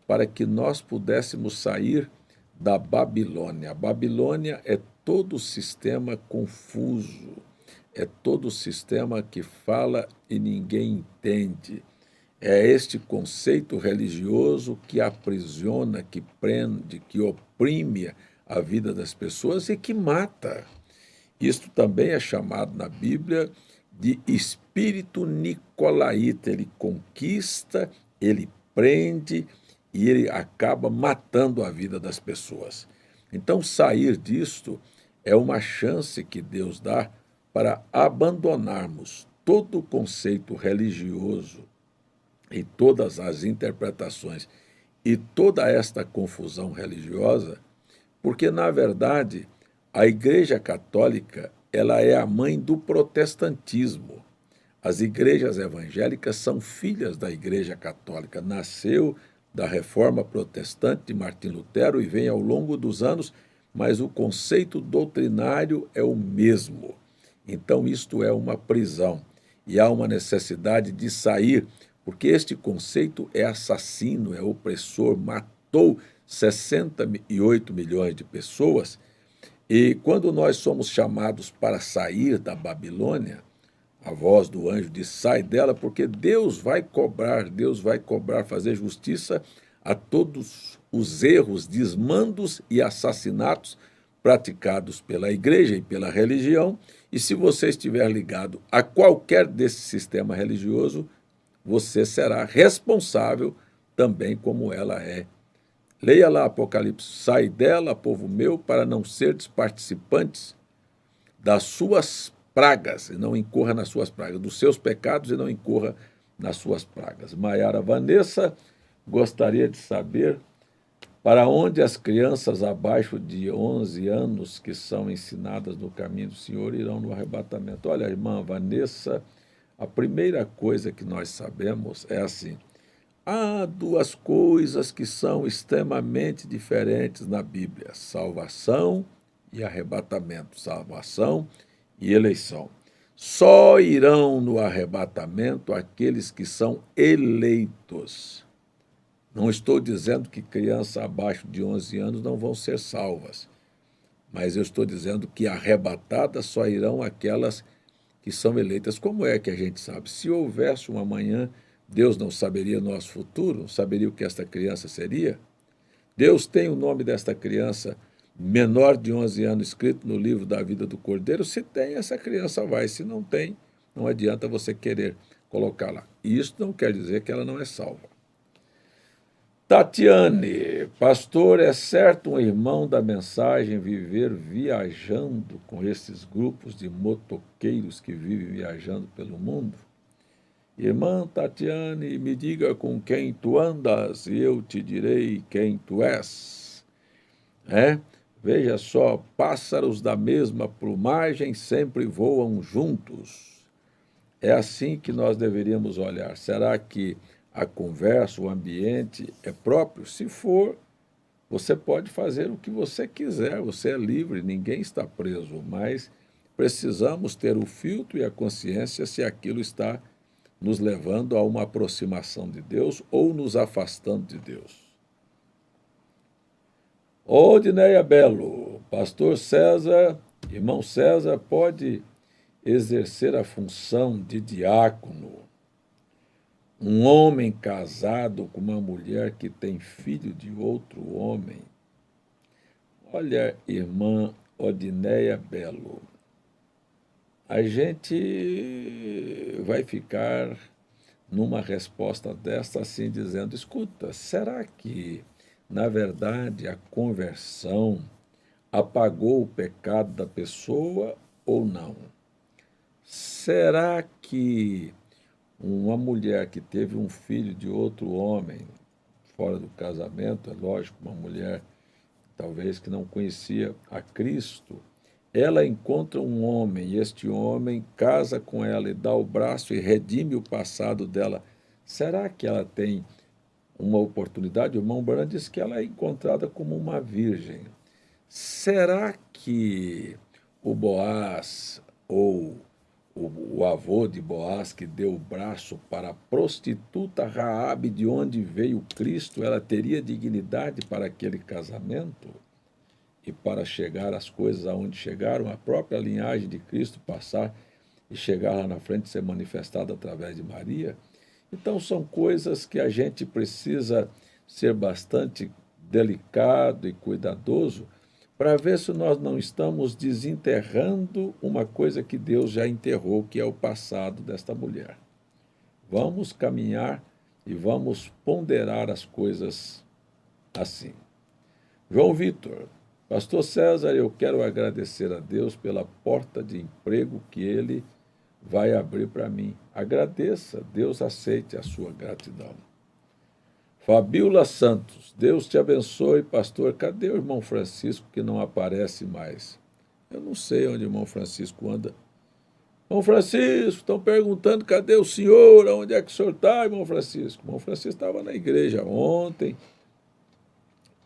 para que nós pudéssemos sair da Babilônia. A Babilônia é todo o sistema confuso, é todo o sistema que fala e ninguém entende. É este conceito religioso que aprisiona, que prende, que oprime a vida das pessoas e que mata. Isto também é chamado na Bíblia de espírito nicolaíta. Ele conquista, ele prende e ele acaba matando a vida das pessoas. Então, sair disto é uma chance que Deus dá para abandonarmos todo o conceito religioso e todas as interpretações e toda esta confusão religiosa, porque, na verdade, a Igreja Católica ela é a mãe do protestantismo. As igrejas evangélicas são filhas da Igreja Católica. Nasceu da Reforma Protestante de Martim Lutero e vem ao longo dos anos, mas o conceito doutrinário é o mesmo. Então, isto é uma prisão e há uma necessidade de sair, porque este conceito é assassino, é opressor, matou 68 milhões de pessoas. E quando nós somos chamados para sair da Babilônia, a voz do anjo diz: sai dela, porque Deus vai cobrar, fazer justiça a todos os erros, desmandos e assassinatos praticados pela igreja e pela religião. E se você estiver ligado a qualquer desse sistema religioso, você será responsável também como ela é. Leia lá Apocalipse: sai dela, povo meu, para não seres participantes das suas pragas, e não incorra nas suas pragas, dos seus pecados e não incorra nas suas pragas. Maiara Vanessa gostaria de saber para onde as crianças abaixo de 11 anos que são ensinadas no caminho do Senhor irão no arrebatamento. Olha, irmã Vanessa, a primeira coisa que nós sabemos é assim: há 2 coisas que são extremamente diferentes na Bíblia: salvação e arrebatamento, salvação e eleição. Só irão no arrebatamento aqueles que são eleitos. Não estou dizendo que crianças abaixo de 11 anos não vão ser salvas, mas eu estou dizendo que arrebatadas só irão aquelas que são eleitas. Como é que a gente sabe? Se houvesse um amanhã, Deus não saberia nosso futuro? Não saberia o que esta criança seria? Deus tem o nome desta criança menor de 11 anos escrito no livro da vida do Cordeiro? Se tem, essa criança vai. Se não tem, não adianta você querer colocar lá. E isso não quer dizer que ela não é salva. Tatiane, pastor, é certo um irmão da mensagem viver viajando com esses grupos de motoqueiros que vivem viajando pelo mundo? Irmã Tatiane, me diga com quem tu andas e eu te direi quem tu és. Veja só, pássaros da mesma plumagem sempre voam juntos. É assim que nós deveríamos olhar. Será que a conversa, o ambiente é próprio? Se for, você pode fazer o que você quiser, você é livre, ninguém está preso, mas precisamos ter o filtro e a consciência se aquilo está nos levando a uma aproximação de Deus ou nos afastando de Deus. Odineia Belo, pastor César, irmão César, pode exercer a função de diácono um homem casado com uma mulher que tem filho de outro homem? Olha, irmã Odineia Belo, a gente vai ficar numa resposta desta assim, dizendo: escuta, será que, na verdade, a conversão apagou o pecado da pessoa ou não? Será que uma mulher que teve um filho de outro homem, fora do casamento, é lógico, uma mulher talvez que não conhecia a Cristo, ela encontra um homem, e este homem casa com ela e dá o braço e redime o passado dela. Será que ela tem uma oportunidade? O irmão Branham diz que ela é encontrada como uma virgem. Será que o Boaz, ou o avô de Boaz, que deu o braço para a prostituta Raabe, de onde veio Cristo, ela teria dignidade para aquele casamento? E para chegar às coisas aonde chegaram, a própria linhagem de Cristo passar e chegar lá na frente, ser manifestada através de Maria? Então, são coisas que a gente precisa ser bastante delicado e cuidadoso para ver se nós não estamos desenterrando uma coisa que Deus já enterrou, que é o passado desta mulher. Vamos caminhar e vamos ponderar as coisas assim. João Vitor, Pastor César, eu quero agradecer a Deus pela porta de emprego que Ele vai abrir para mim. Agradeça, Deus aceite a sua gratidão. Fabiola Santos, Deus te abençoe, pastor. Cadê o irmão Francisco que não aparece mais? Eu não sei onde o irmão Francisco anda. Irmão Francisco, estão perguntando cadê o senhor, onde é que o senhor está, irmão Francisco? O irmão Francisco estava na igreja ontem,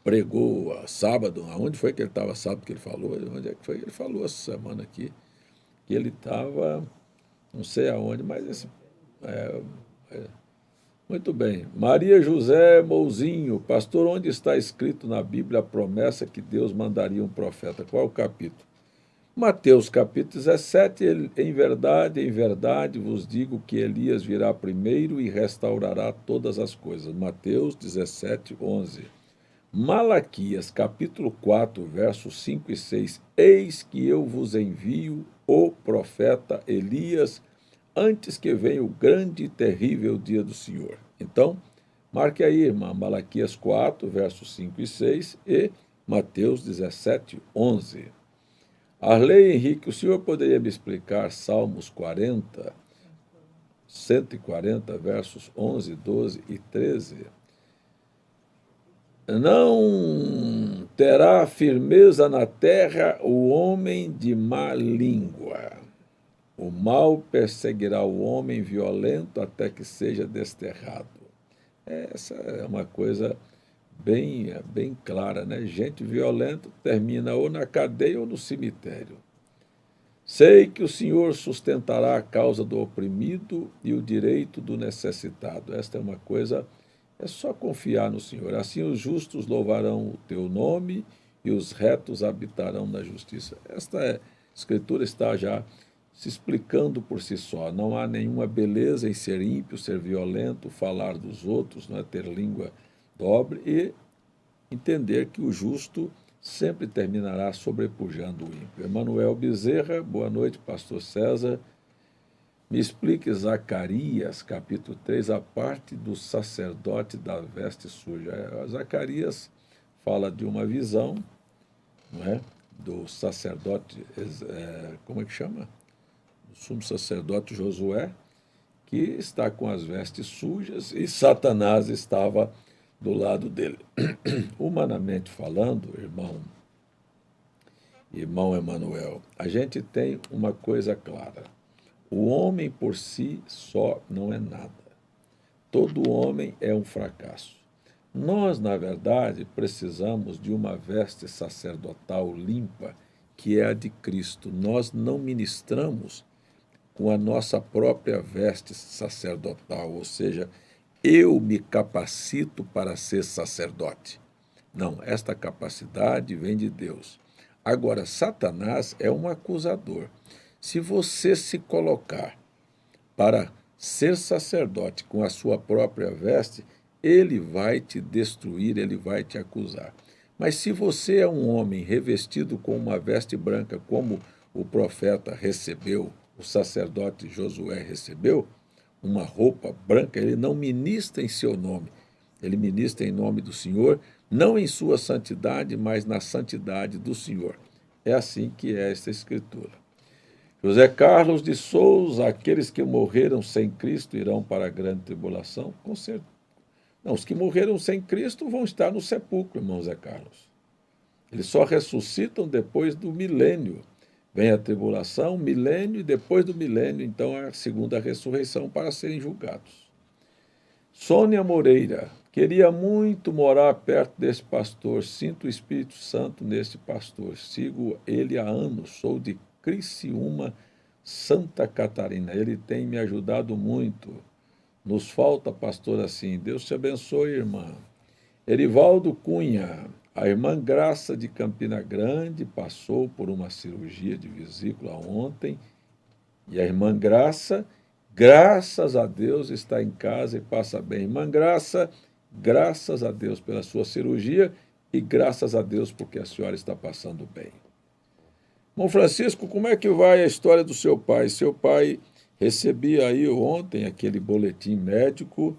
pregou sábado. Aonde foi que ele estava sábado que ele falou? Onde é que foi que ele falou essa semana aqui? Que ele estava, não sei aonde, mas muito bem. Maria José Mouzinho, pastor, onde está escrito na Bíblia a promessa que Deus mandaria um profeta? Qual o capítulo? Mateus capítulo 17, em verdade vos digo que Elias virá primeiro e restaurará todas as coisas. Mateus 17, 11. Malaquias capítulo 4, versos 5 e 6. Eis que eu vos envio o profeta Elias antes que venha o grande e terrível dia do Senhor. Então, marque aí, irmã, Malaquias 4, versos 5 e 6 e Mateus 17, 11. Arley Henrique, o senhor poderia me explicar Salmos 40, 140, versos 11, 12 e 13? Não terá firmeza na terra o homem de má língua. O mal perseguirá o homem violento até que seja desterrado. Essa é uma coisa bem clara, né? Gente violenta termina ou na cadeia ou no cemitério. Sei que o Senhor sustentará a causa do oprimido e o direito do necessitado. Esta é uma coisa, é só confiar no Senhor. Assim os justos louvarão o teu nome e os retos habitarão na justiça. Esta escritura está já se explicando por si só. Não há nenhuma beleza em ser ímpio, ser violento, falar dos outros, não é? Ter língua dobre e entender que o justo sempre terminará sobrepujando o ímpio. Emanuel Bezerra, boa noite, pastor César. Me explique Zacarias, capítulo 3, a parte do sacerdote da veste suja. Zacarias fala de uma visão, não é? Do sacerdote, como é que chama? Do sumo sacerdote Josué, que está com as vestes sujas e Satanás estava do lado dele. Humanamente falando, irmão Emanuel, a gente tem uma coisa clara. O homem por si só não é nada. Todo homem é um fracasso. Nós, na verdade, precisamos de uma veste sacerdotal limpa, que é a de Cristo. Nós não ministramos com a nossa própria veste sacerdotal, ou seja, eu me capacito para ser sacerdote. Não, esta capacidade vem de Deus. Agora, Satanás é um acusador. Se você se colocar para ser sacerdote com a sua própria veste, ele vai te destruir, ele vai te acusar. Mas se você é um homem revestido com uma veste branca, como o profeta recebeu, o sacerdote Josué recebeu, uma roupa branca, ele não ministra em seu nome, ele ministra em nome do Senhor, não em sua santidade, mas na santidade do Senhor. É assim que é esta escritura. José Carlos de Souza, aqueles que morreram sem Cristo irão para a grande tribulação? Com certeza. Não, os que morreram sem Cristo vão estar no sepulcro, irmão Zé Carlos. Eles só ressuscitam depois do milênio. Vem a tribulação, milênio, e depois do milênio, então, a segunda ressurreição para serem julgados. Sônia Moreira, queria muito morar perto desse pastor, sinto o Espírito Santo nesse pastor, sigo ele há anos, sou de Criciúma, Santa Catarina, ele tem me ajudado muito. Nos falta pastor assim, Deus te abençoe, irmã. Erivaldo Cunha, a irmã Graça de Campina Grande passou por uma cirurgia de vesícula ontem, e a irmã Graça, graças a Deus, está em casa e passa bem. Irmã Graça, graças a Deus pela sua cirurgia e graças a Deus porque a senhora está passando bem. Irmão Francisco, como é que vai a história do seu pai? Seu pai recebia aí ontem aquele boletim médico.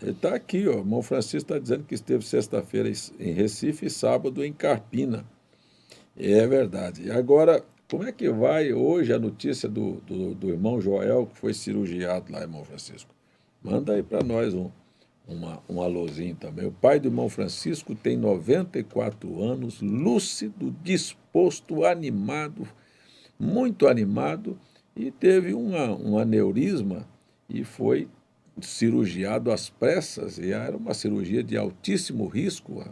Ele está aqui, ó. O irmão Francisco está dizendo que esteve sexta-feira em Recife e sábado em Carpina. É verdade. E agora, como é que vai hoje a notícia do irmão Joel, que foi cirurgiado lá, irmão Francisco? Manda aí para nós um alôzinho também. O pai do irmão Francisco tem 94 anos, lúcido, disposto, animado, muito animado, e teve um aneurisma e foi cirurgiado às pressas, e era uma cirurgia de altíssimo risco,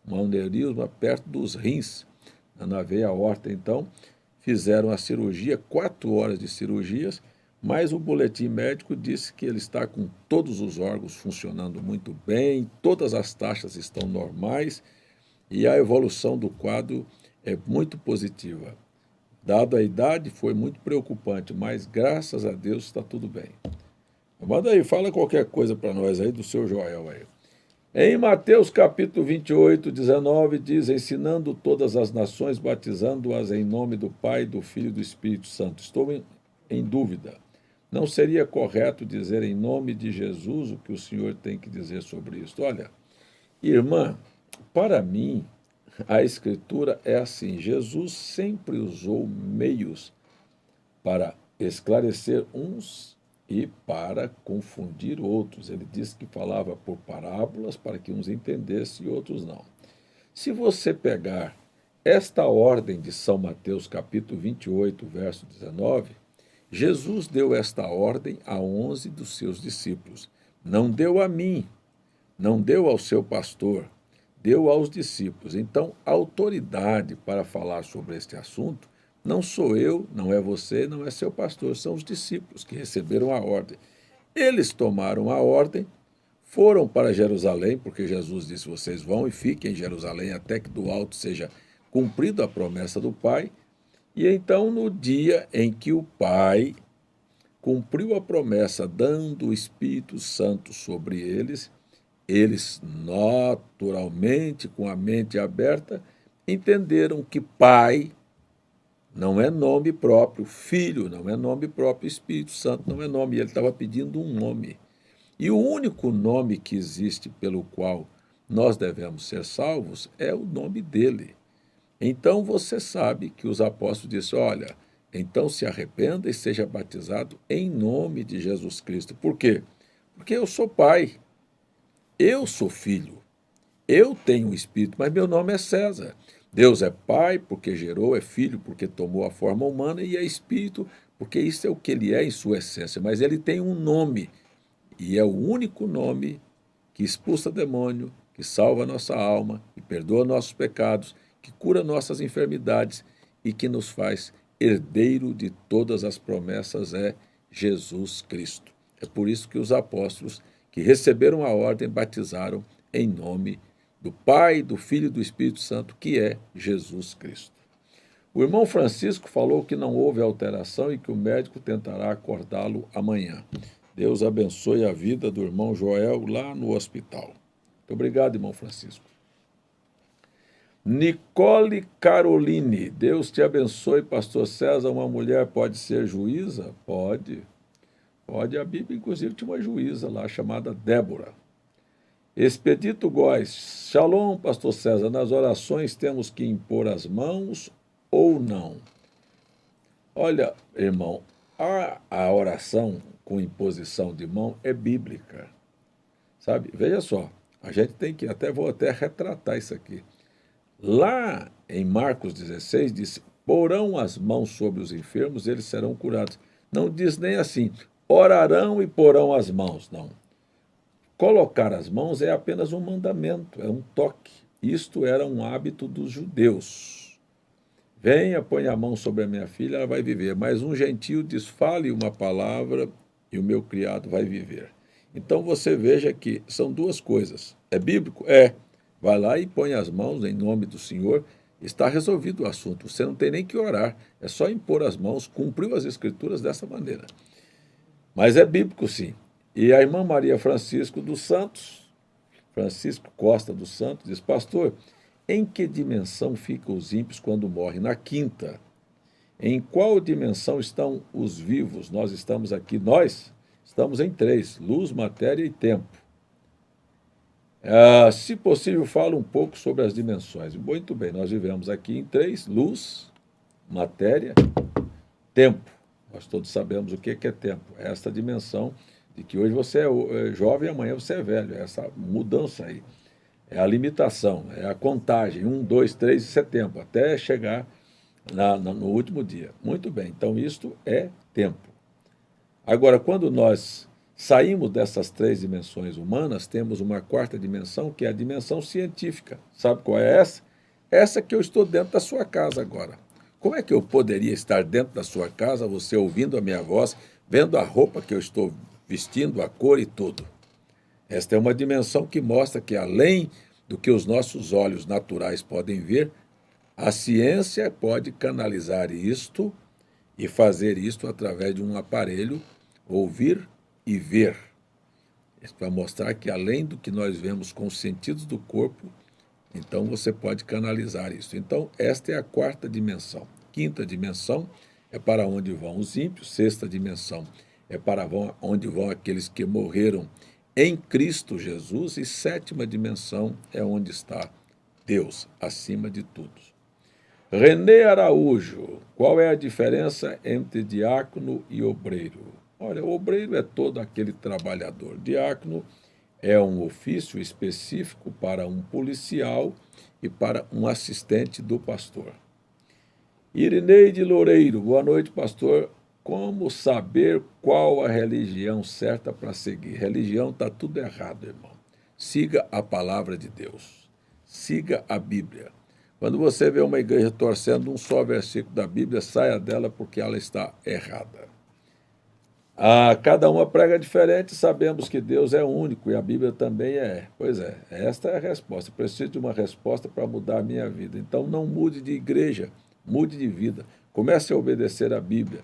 um aneurisma perto dos rins, na veia aorta. Então, fizeram a cirurgia, 4 horas de cirurgias, mas o boletim médico disse que ele está com todos os órgãos funcionando muito bem, todas as taxas estão normais e a evolução do quadro é muito positiva. Dado a idade, foi muito preocupante, mas graças a Deus está tudo bem. Manda aí, fala qualquer coisa para nós aí do seu Joel aí. Em Mateus capítulo 28, 19, diz, ensinando todas as nações, batizando-as em nome do Pai, do Filho e do Espírito Santo. Estou em dúvida. Não seria correto dizer em nome de Jesus o que o senhor tem que dizer sobre isso? Olha, irmã, para mim, a Escritura é assim, Jesus sempre usou meios para esclarecer uns e para confundir outros. Ele disse que falava por parábolas para que uns entendessem e outros não. Se você pegar esta ordem de São Mateus, capítulo 28, verso 19, Jesus deu esta ordem a 11 dos seus discípulos. Não deu a mim, não deu ao seu pastor, deu aos discípulos. Então, a autoridade para falar sobre este assunto não sou eu, não é você, não é seu pastor, são os discípulos que receberam a ordem. Eles tomaram a ordem, foram para Jerusalém, porque Jesus disse, vocês vão e fiquem em Jerusalém até que do alto seja cumprida a promessa do Pai. E então, no dia em que o Pai cumpriu a promessa, dando o Espírito Santo sobre eles, eles naturalmente, com a mente aberta, entenderam que Pai não é nome próprio, Filho não é nome próprio, Espírito Santo não é nome. Ele estava pedindo um nome. E o único nome que existe pelo qual nós devemos ser salvos é o nome dele. Então você sabe que os apóstolos disseram, olha, então se arrependa e seja batizado em nome de Jesus Cristo. Por quê? Porque eu sou pai, eu sou filho, eu tenho um espírito, mas meu nome é César. Deus é pai porque gerou, é filho porque tomou a forma humana e é espírito porque isso é o que ele é em sua essência. Mas ele tem um nome e é o único nome que expulsa demônio, que salva nossa alma, que perdoa nossos pecados, que cura nossas enfermidades e que nos faz herdeiro de todas as promessas é Jesus Cristo. É por isso que os apóstolos que receberam a ordem batizaram em nome do Pai, do Filho e do Espírito Santo, que é Jesus Cristo. O irmão Francisco falou que não houve alteração e que o médico tentará acordá-lo amanhã. Deus abençoe a vida do irmão Joel lá no hospital. Muito obrigado, irmão Francisco. Nicole Caroline, Deus te abençoe, pastor César, uma mulher pode ser juíza? Pode. Pode, a Bíblia inclusive tinha uma juíza lá chamada Débora. Expedito Góes, Shalom, pastor César, nas orações temos que impor as mãos ou não? Olha, irmão, a oração com imposição de mão é bíblica, sabe? Veja só, a gente tem que, vou até retratar isso aqui. Lá em Marcos 16, diz, porão as mãos sobre os enfermos, eles serão curados. Não diz nem assim, orarão e porão as mãos, não. Colocar as mãos é apenas um mandamento, é um toque. Isto era um hábito dos judeus. Venha, põe a mão sobre a minha filha, ela vai viver. Mas um gentio diz, fale uma palavra e o meu criado vai viver. Então você veja que são duas coisas. É bíblico? É. Vai lá e põe as mãos em nome do Senhor, está resolvido o assunto. Você não tem nem que orar, é só impor as mãos, cumpriu as escrituras dessa maneira. Mas é bíblico, sim. E a irmã Maria Francisco dos Santos, Francisco Costa dos Santos, diz, pastor, em que dimensão ficam os ímpios quando morrem? Na quinta. Em qual dimensão estão os vivos? Nós estamos aqui, nós estamos em três, luz, matéria e tempo. Se possível, fala um pouco sobre as dimensões. Muito bem, nós vivemos aqui em três, luz, matéria, tempo. Nós todos sabemos o que é tempo. É esta dimensão de que hoje você é jovem e amanhã você é velho. É essa mudança aí. É a limitação, é a contagem. 1, 2, 3, isso é tempo, até chegar no último dia. Muito bem, então isto é tempo. Agora, quando nós saímos dessas três dimensões humanas, temos uma quarta dimensão, que é a dimensão científica. Sabe qual é essa? Essa que eu estou dentro da sua casa agora. Como é que eu poderia estar dentro da sua casa, você ouvindo a minha voz, vendo a roupa que eu estou vestindo, a cor e tudo? Esta é uma dimensão que mostra que, além do que os nossos olhos naturais podem ver, a ciência pode canalizar isto e fazer isto através de um aparelho, ouvir e ver. Isso para mostrar que, além do que nós vemos com os sentidos do corpo, então você pode canalizar isso. Então, esta é a quarta dimensão. Quinta dimensão é para onde vão os ímpios. Sexta dimensão é para onde vão aqueles que morreram em Cristo Jesus. E sétima dimensão é onde está Deus, acima de tudo. Renê Araújo, qual é a diferença entre diácono e obreiro? Olha, o obreiro é todo aquele trabalhador. Diácono é um ofício específico para um policial e para um assistente do pastor. Irineide Loureiro, boa noite, pastor. Como saber qual a religião certa para seguir? Religião está tudo errado, irmão. Siga a palavra de Deus. Siga a Bíblia. Quando você vê uma igreja torcendo um só versículo da Bíblia, saia dela porque ela está errada. Cada uma prega diferente, sabemos que Deus é único e a Bíblia também é. Pois é, esta é a resposta. Eu preciso de uma resposta para mudar a minha vida. Então não mude de igreja, mude de vida. Comece a obedecer a Bíblia.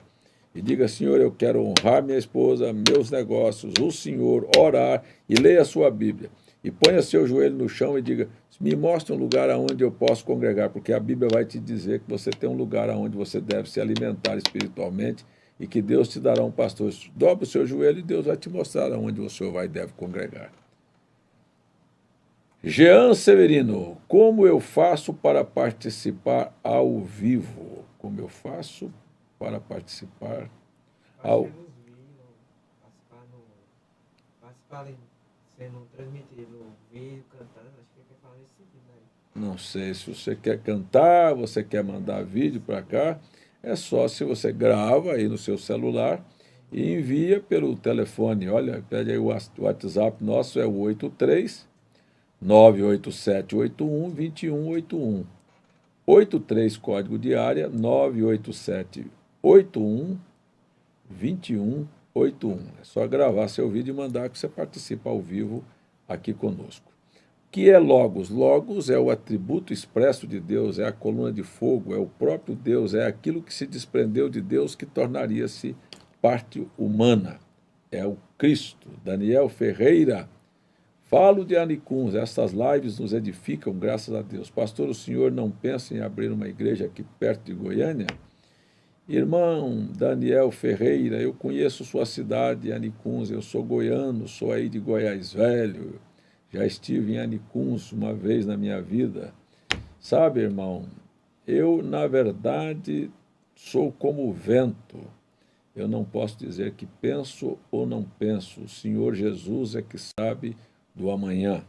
E diga, Senhor, eu quero honrar minha esposa, meus negócios, o Senhor, orar e leia a sua Bíblia. E ponha seu joelho no chão e diga, me mostre um lugar aonde eu posso congregar, porque a Bíblia vai te dizer que você tem um lugar aonde você deve se alimentar espiritualmente e que Deus te dará um pastor. Dobre o seu joelho e Deus vai te mostrar aonde o senhor deve congregar. Jean Severino, como eu faço para participar ao vivo? Como eu faço para participar ao... Participar sendo transmitido no vídeo, cantando, acho que quer falar nesse sentido, né? Não sei se você quer cantar, você quer mandar vídeo para cá, é só se você grava aí no seu celular e envia pelo telefone. Olha, pede aí o WhatsApp nosso, é o 83-987-81-2181. 83, código de área, 987-81-2181. É só gravar seu vídeo e mandar que você participa ao vivo aqui conosco. O que é Logos? Logos é o atributo expresso de Deus, é a coluna de fogo, é o próprio Deus, é aquilo que se desprendeu de Deus que tornaria-se parte humana. É o Cristo. Daniel Ferreira, falo de Anicuns, essas lives nos edificam, graças a Deus. Pastor, o senhor não pensa em abrir uma igreja aqui perto de Goiânia? Irmão Daniel Ferreira, eu conheço sua cidade, Anicuns, eu sou goiano, sou aí de Goiás Velho, já estive em Anicuns uma vez na minha vida. Sabe, irmão, eu, na verdade, sou como o vento. Eu não posso dizer que penso ou não penso. O Senhor Jesus é que sabe do amanhã.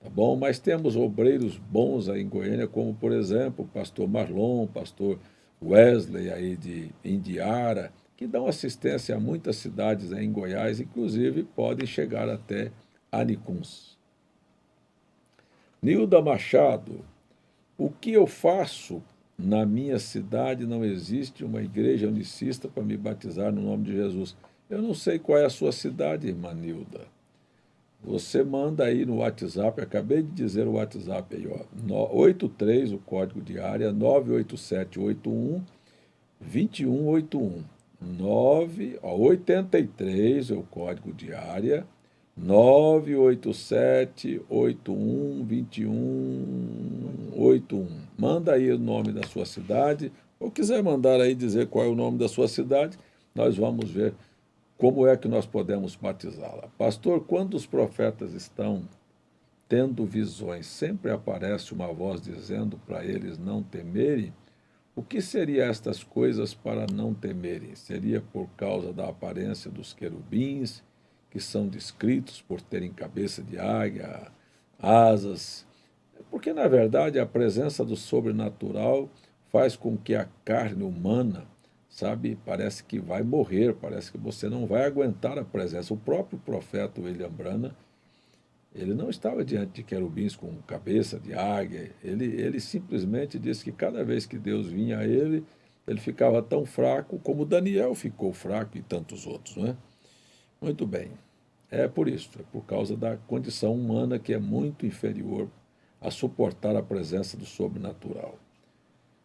Tá bom? Mas temos obreiros bons aí em Goiânia, como, por exemplo, o pastor Marlon, o pastor Wesley aí de Indiara, que dão assistência a muitas cidades aí em Goiás, inclusive podem chegar até Anicuns. Nilda Machado, o que eu faço? Na minha cidade não existe uma igreja unicista para me batizar no nome de Jesus. Eu não sei qual é a sua cidade, irmã Nilda. Você manda aí no WhatsApp, acabei de dizer o WhatsApp aí, ó, 83, o código de área, 98781-2181. 83 é o código de área, 98781-2181. Manda aí o nome da sua cidade, ou quiser mandar aí dizer qual é o nome da sua cidade, nós vamos ver como é que nós podemos batizá-la. Pastor, quando os profetas estão tendo visões, sempre aparece uma voz dizendo para eles não temerem. O que seria estas coisas para não temerem? Seria por causa da aparência dos querubins, que são descritos por terem cabeça de águia, asas, porque, na verdade, a presença do sobrenatural faz com que a carne humana, sabe, parece que vai morrer, parece que você não vai aguentar a presença. O próprio profeta William Branham, ele não estava diante de querubins com cabeça de águia, ele simplesmente disse que cada vez que Deus vinha a ele ficava tão fraco como Daniel ficou fraco e tantos outros, não é? Muito bem, é por isso, é por causa da condição humana que é muito inferior a suportar a presença do sobrenatural.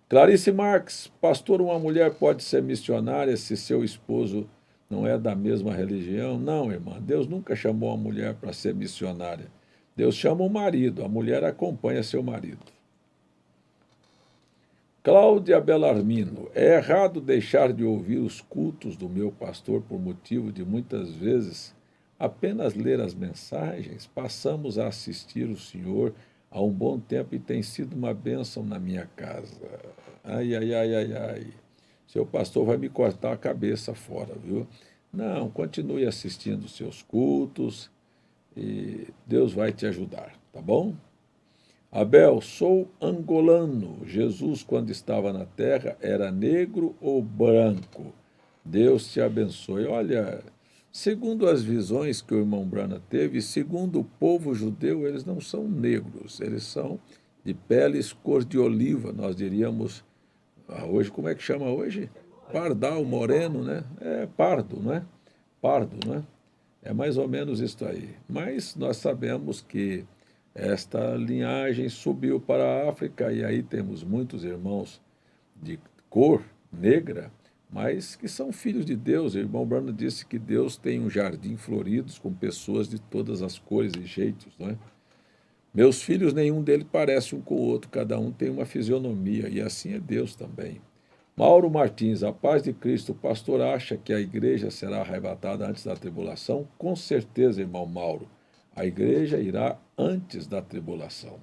Clarice Marques, pastor, uma mulher pode ser missionária se seu esposo não é da mesma religião? Não, irmã, Deus nunca chamou a mulher para ser missionária. Deus chama o marido, a mulher acompanha seu marido. Cláudia Belarmino, é errado deixar de ouvir os cultos do meu pastor por motivo de muitas vezes apenas ler as mensagens? Passamos a assistir o senhor há um bom tempo e tem sido uma bênção na minha casa. Ai, ai, ai, ai, ai. Seu pastor vai me cortar a cabeça fora, viu? Não, continue assistindo os seus cultos e Deus vai te ajudar, tá bom? Abel, sou angolano. Jesus, quando estava na terra, era negro ou branco? Deus te abençoe. Olha, segundo as visões que o irmão Branham teve, segundo o povo judeu, eles não são negros, eles são de peles cor de oliva, nós diríamos, hoje, como é que chama hoje? Pardal, moreno, né? É pardo, não é? Pardo, não é? É mais ou menos isso aí. Mas nós sabemos que esta linhagem subiu para a África e aí temos muitos irmãos de cor negra, mas que são filhos de Deus. O irmão Branham disse que Deus tem um jardim florido com pessoas de todas as cores e jeitos, não é? Meus filhos, nenhum deles parece um com o outro, cada um tem uma fisionomia, e assim é Deus também. Mauro Martins, a paz de Cristo, o pastor acha que a igreja será arrebatada antes da tribulação? Com certeza, irmão Mauro, a igreja irá antes da tribulação.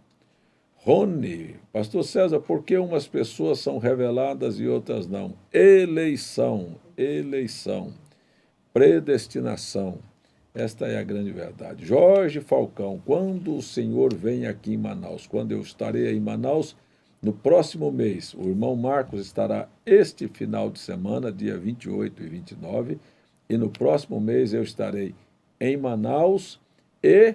Rony, pastor César, por que umas pessoas são reveladas e outras não? Eleição, predestinação. Esta é a grande verdade. Jorge Falcão, quando o senhor vem aqui em Manaus? Quando eu estarei em Manaus? No próximo mês. O irmão Marcos estará este final de semana, dia 28 e 29, e no próximo mês eu estarei em Manaus e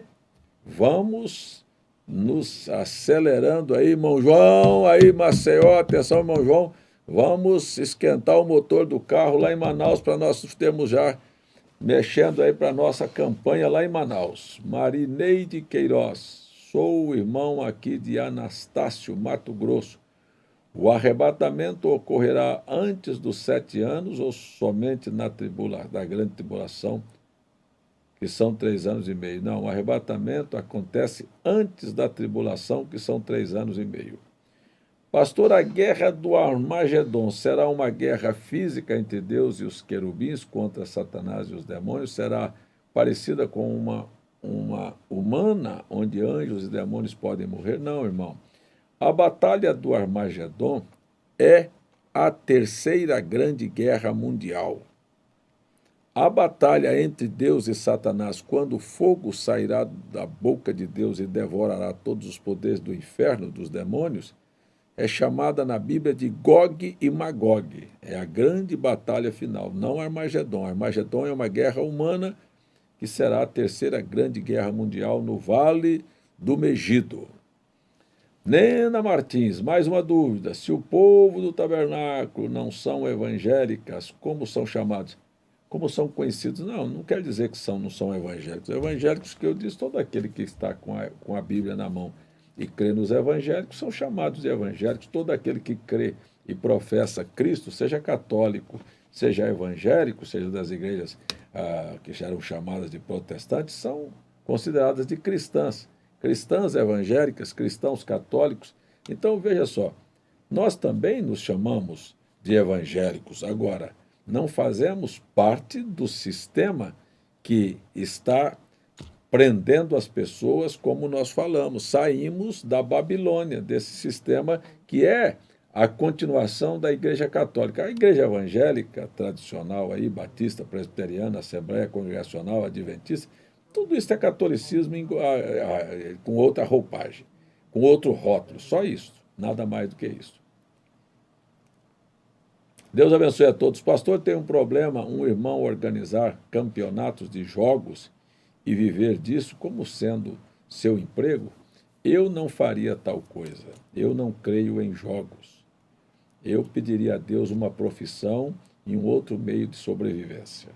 vamos nos acelerando aí, irmão João, aí Maceió, atenção, irmão João, vamos esquentar o motor do carro lá em Manaus para nós termos já mexendo aí para a nossa campanha lá em Manaus. Marineide Queiroz, sou o irmão aqui de Anastácio, Mato Grosso. O arrebatamento ocorrerá antes dos 7 anos ou somente na da grande tribulação, que são 3 anos e meio? Não, o arrebatamento acontece antes da tribulação, que são 3 anos e meio. Pastor, a guerra do Armagedon será uma guerra física entre Deus e os querubins contra Satanás e os demônios? Será parecida com uma humana, onde anjos e demônios podem morrer? Não, irmão. A batalha do Armagedon é a terceira grande guerra mundial. A batalha entre Deus e Satanás, quando o fogo sairá da boca de Deus e devorará todos os poderes do inferno, dos demônios, é chamada na Bíblia de Gog e Magog. É a grande batalha final, não Armagedon. Armagedon é uma guerra humana que será a terceira grande guerra mundial no Vale do Megido. Nena Martins, mais uma dúvida. Se o povo do tabernáculo não são evangélicas, como são chamados? Como são conhecidos? Não quer dizer que não são evangélicos. Evangélicos que eu disse, todo aquele que está com a Bíblia na mão e crê nos evangélicos são chamados de evangélicos. Todo aquele que crê e professa Cristo, seja católico, seja evangélico, seja das igrejas que já eram chamadas de protestantes, são consideradas de cristãs. Cristãs evangélicas, cristãos católicos. Então, veja só, nós também nos chamamos de evangélicos. Agora, não fazemos parte do sistema que está prendendo as pessoas, como nós falamos. Saímos da Babilônia, desse sistema que é a continuação da Igreja Católica. A Igreja Evangélica tradicional, aí, batista, presbiteriana, assembleia congregacional, adventista, tudo isso é catolicismo com outra roupagem, com outro rótulo, só isso, nada mais do que isso. Deus abençoe a todos. Pastor, tem um problema, um irmão organizar campeonatos de jogos e viver disso como sendo seu emprego? Eu não faria tal coisa. Eu não creio em jogos. Eu pediria a Deus uma profissão e um outro meio de sobrevivência.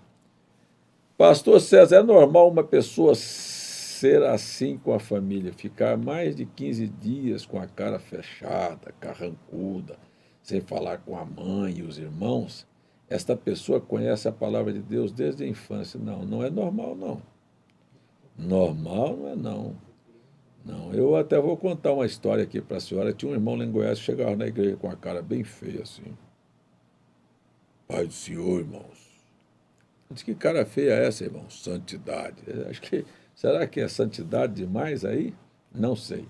Pastor César, é normal uma pessoa ser assim com a família, ficar mais de 15 dias com a cara fechada, carrancuda, sem falar com a mãe e os irmãos? Esta pessoa conhece a palavra de Deus desde a infância. Não é normal, não. Normal não é, não. Não, eu até vou contar uma história aqui para a senhora. Tinha um irmão lá em Goiás que chegava na igreja com a cara bem feia, assim. Pai do Senhor, irmãos. Diz que cara feia é essa, irmão? Santidade. Será que é santidade demais aí? Não sei.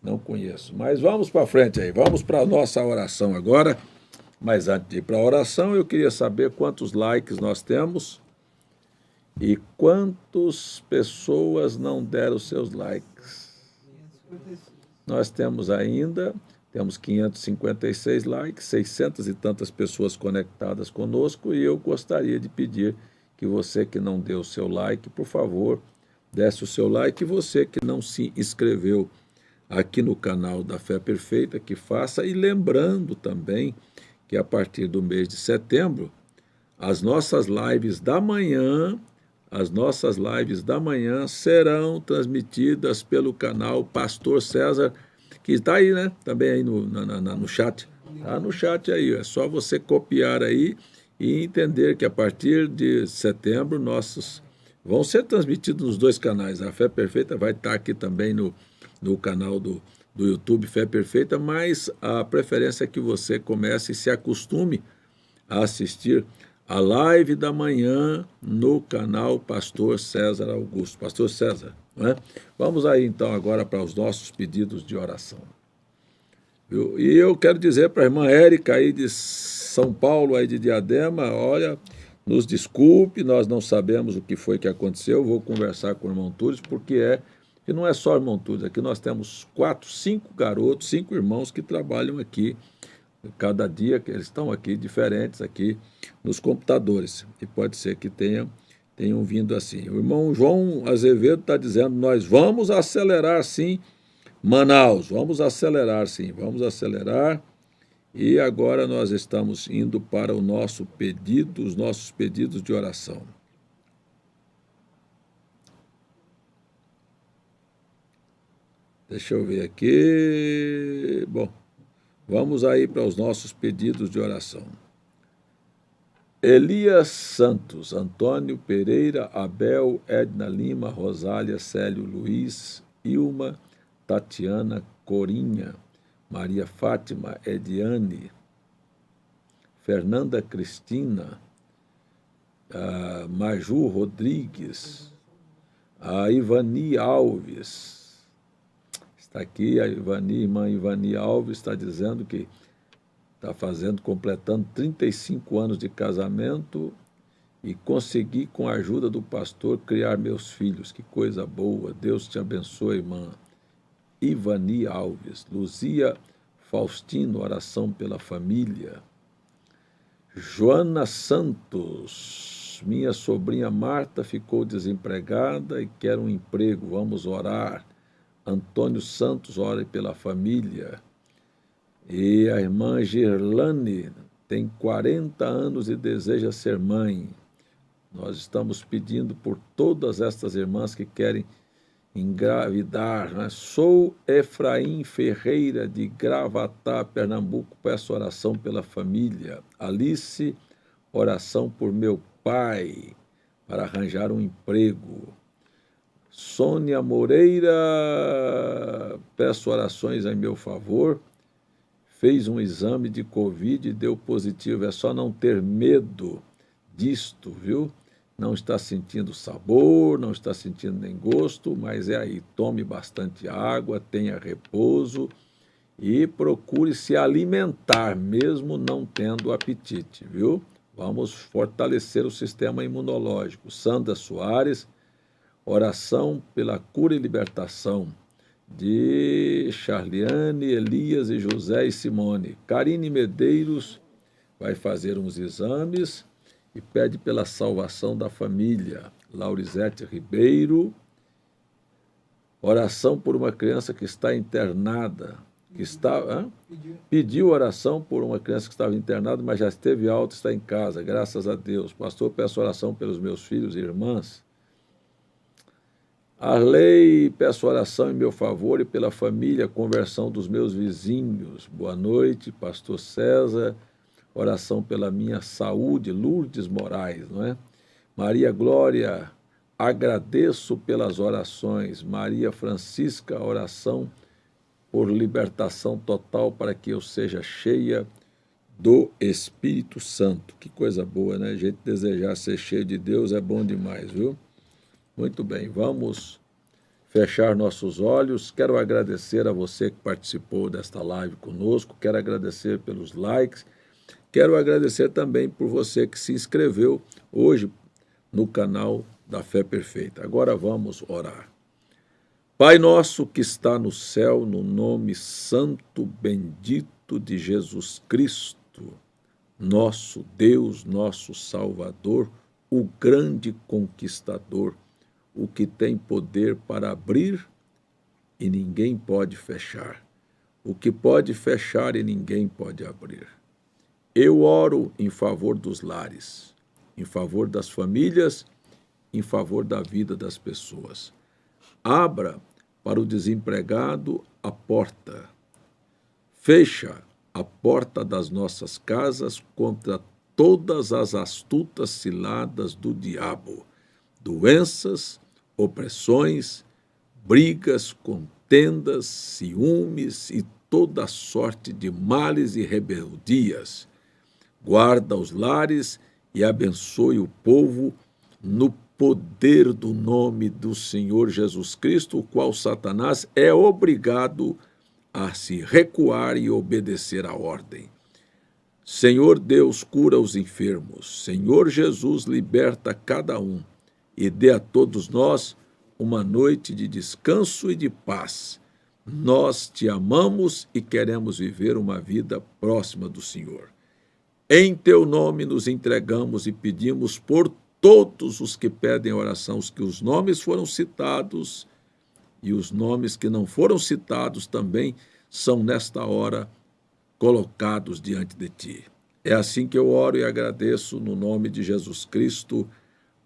Não conheço. Mas vamos para frente aí. Vamos para a nossa oração agora. Mas antes de ir para a oração, eu queria saber quantos likes nós temos e quantas pessoas não deram seus likes. Nós temos 556 likes, 600 e tantas pessoas conectadas conosco, e eu gostaria de pedir que você que não deu o seu like, por favor, desse o seu like, e você que não se inscreveu aqui no canal da Fé Perfeita, que faça, e lembrando também que a partir do mês de setembro, as nossas lives da manhã serão transmitidas pelo canal Pastor César, que está aí, né? Também aí no chat. Está no chat aí, é só você copiar aí e entender que a partir de setembro vão ser transmitidos nos dois canais. A Fé Perfeita vai estar aqui também no canal do YouTube Fé Perfeita, mas a preferência é que você comece e se acostume a assistir a live da manhã no canal Pastor César Augusto. Pastor César, não é? Vamos aí então agora para os nossos pedidos de oração. E eu quero dizer para a irmã Érica aí de São Paulo, aí de Diadema, olha, nos desculpe, nós não sabemos o que foi que aconteceu, vou conversar com o irmão Túlio, porque que não é só o irmão Túlio, aqui nós temos 5 garotos, 5 irmãos que trabalham aqui, cada dia que eles estão aqui, diferentes aqui nos computadores, e pode ser que tenham vindo assim. O irmão João Azevedo está dizendo, nós vamos acelerar sim, Manaus, vamos acelerar sim, vamos acelerar, e agora nós estamos indo para os nossos pedidos de oração. Deixa eu ver aqui. Bom, vamos aí para os nossos pedidos de oração. Elias Santos, Antônio Pereira, Abel, Edna Lima, Rosália, Célio Luiz, Ilma, Tatiana Corinha, Maria Fátima, Ediane, Fernanda Cristina, Maju Rodrigues, a Ivani Alves. Está aqui a irmã Ivani Alves está dizendo que está completando 35 anos de casamento e consegui, com a ajuda do pastor, criar meus filhos. Que coisa boa. Deus te abençoe, irmã. Ivani Alves. Luzia Faustino, oração pela família. Joana Santos. Minha sobrinha Marta ficou desempregada e quer um emprego. Vamos orar. Antônio Santos, ore pela família. E a irmã Gerlane tem 40 anos e deseja ser mãe. Nós estamos pedindo por todas estas irmãs que querem engravidar, né? Sou Efraim Ferreira, de Gravatá, Pernambuco, peço oração pela família. Alice, oração por meu pai, para arranjar um emprego. Sônia Moreira, peço orações em meu favor. Fez um exame de Covid e deu positivo. É só não ter medo disto, viu? Não está sentindo sabor, não está sentindo nem gosto, mas é aí. Tome bastante água, tenha repouso e procure se alimentar, mesmo não tendo apetite, viu? Vamos fortalecer o sistema imunológico. Sandra Soares, oração pela cura e libertação de Charliane, Elias e José e Simone. Karine Medeiros vai fazer uns exames e pede pela salvação da família. Laurizete Ribeiro, oração por uma criança que está internada, pediu oração por uma criança que estava internada, mas já esteve alta, está em casa, graças a Deus. Pastor, peço oração pelos meus filhos e irmãs. Arlei, peço oração em meu favor e pela família, conversão dos meus vizinhos. Boa noite, pastor César, oração pela minha saúde. Lourdes Moraes, não é? Maria Glória, agradeço pelas orações. Maria Francisca, oração por libertação total para que eu seja cheia do Espírito Santo. Que coisa boa, né? A gente desejar ser cheio de Deus é bom demais, viu? Muito bem, vamos fechar nossos olhos. Quero agradecer a você que participou desta live conosco, quero agradecer pelos likes, quero agradecer também por você que se inscreveu hoje no canal da Fé Perfeita. Agora vamos orar. Pai nosso que está no céu, no nome santo, bendito de Jesus Cristo, nosso Deus, nosso Salvador, o grande conquistador, o que tem poder para abrir e ninguém pode fechar, o que pode fechar e ninguém pode abrir. Eu oro em favor dos lares, em favor das famílias, em favor da vida das pessoas. Abra para o desempregado a porta. Fecha a porta das nossas casas contra todas as astutas ciladas do diabo. Doenças, opressões, brigas, contendas, ciúmes e toda sorte de males e rebeldias. Guarda os lares e abençoe o povo no poder do nome do Senhor Jesus Cristo, o qual Satanás é obrigado a se recuar e obedecer à ordem. Senhor Deus, cura os enfermos. Senhor Jesus, liberta cada um e dê a todos nós uma noite de descanso e de paz. Nós te amamos e queremos viver uma vida próxima do Senhor. Em teu nome nos entregamos e pedimos por todos os que pedem oração, os que os nomes foram citados e os nomes que não foram citados também são nesta hora colocados diante de ti. É assim que eu oro e agradeço no nome de Jesus Cristo.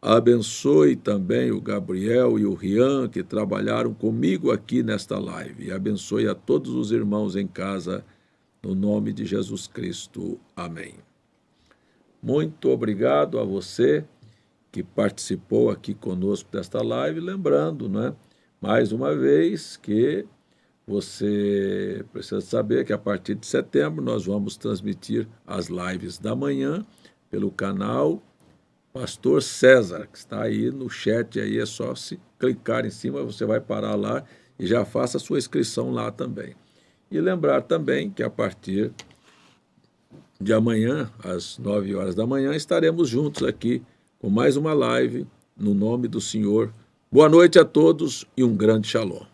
Abençoe também o Gabriel e o Rian, que trabalharam comigo aqui nesta live. E abençoe a todos os irmãos em casa, no nome de Jesus Cristo. Amém. Muito obrigado a você que participou aqui conosco desta live. Lembrando, né, mais uma vez, que você precisa saber que a partir de setembro nós vamos transmitir as lives da manhã pelo canal Pastor César, que está aí no chat, aí é só se clicar em cima, você vai parar lá e já faça a sua inscrição lá também. E lembrar também que a partir de amanhã, às 9 horas da manhã, estaremos juntos aqui com mais uma live, no nome do Senhor. Boa noite a todos e um grande shalom.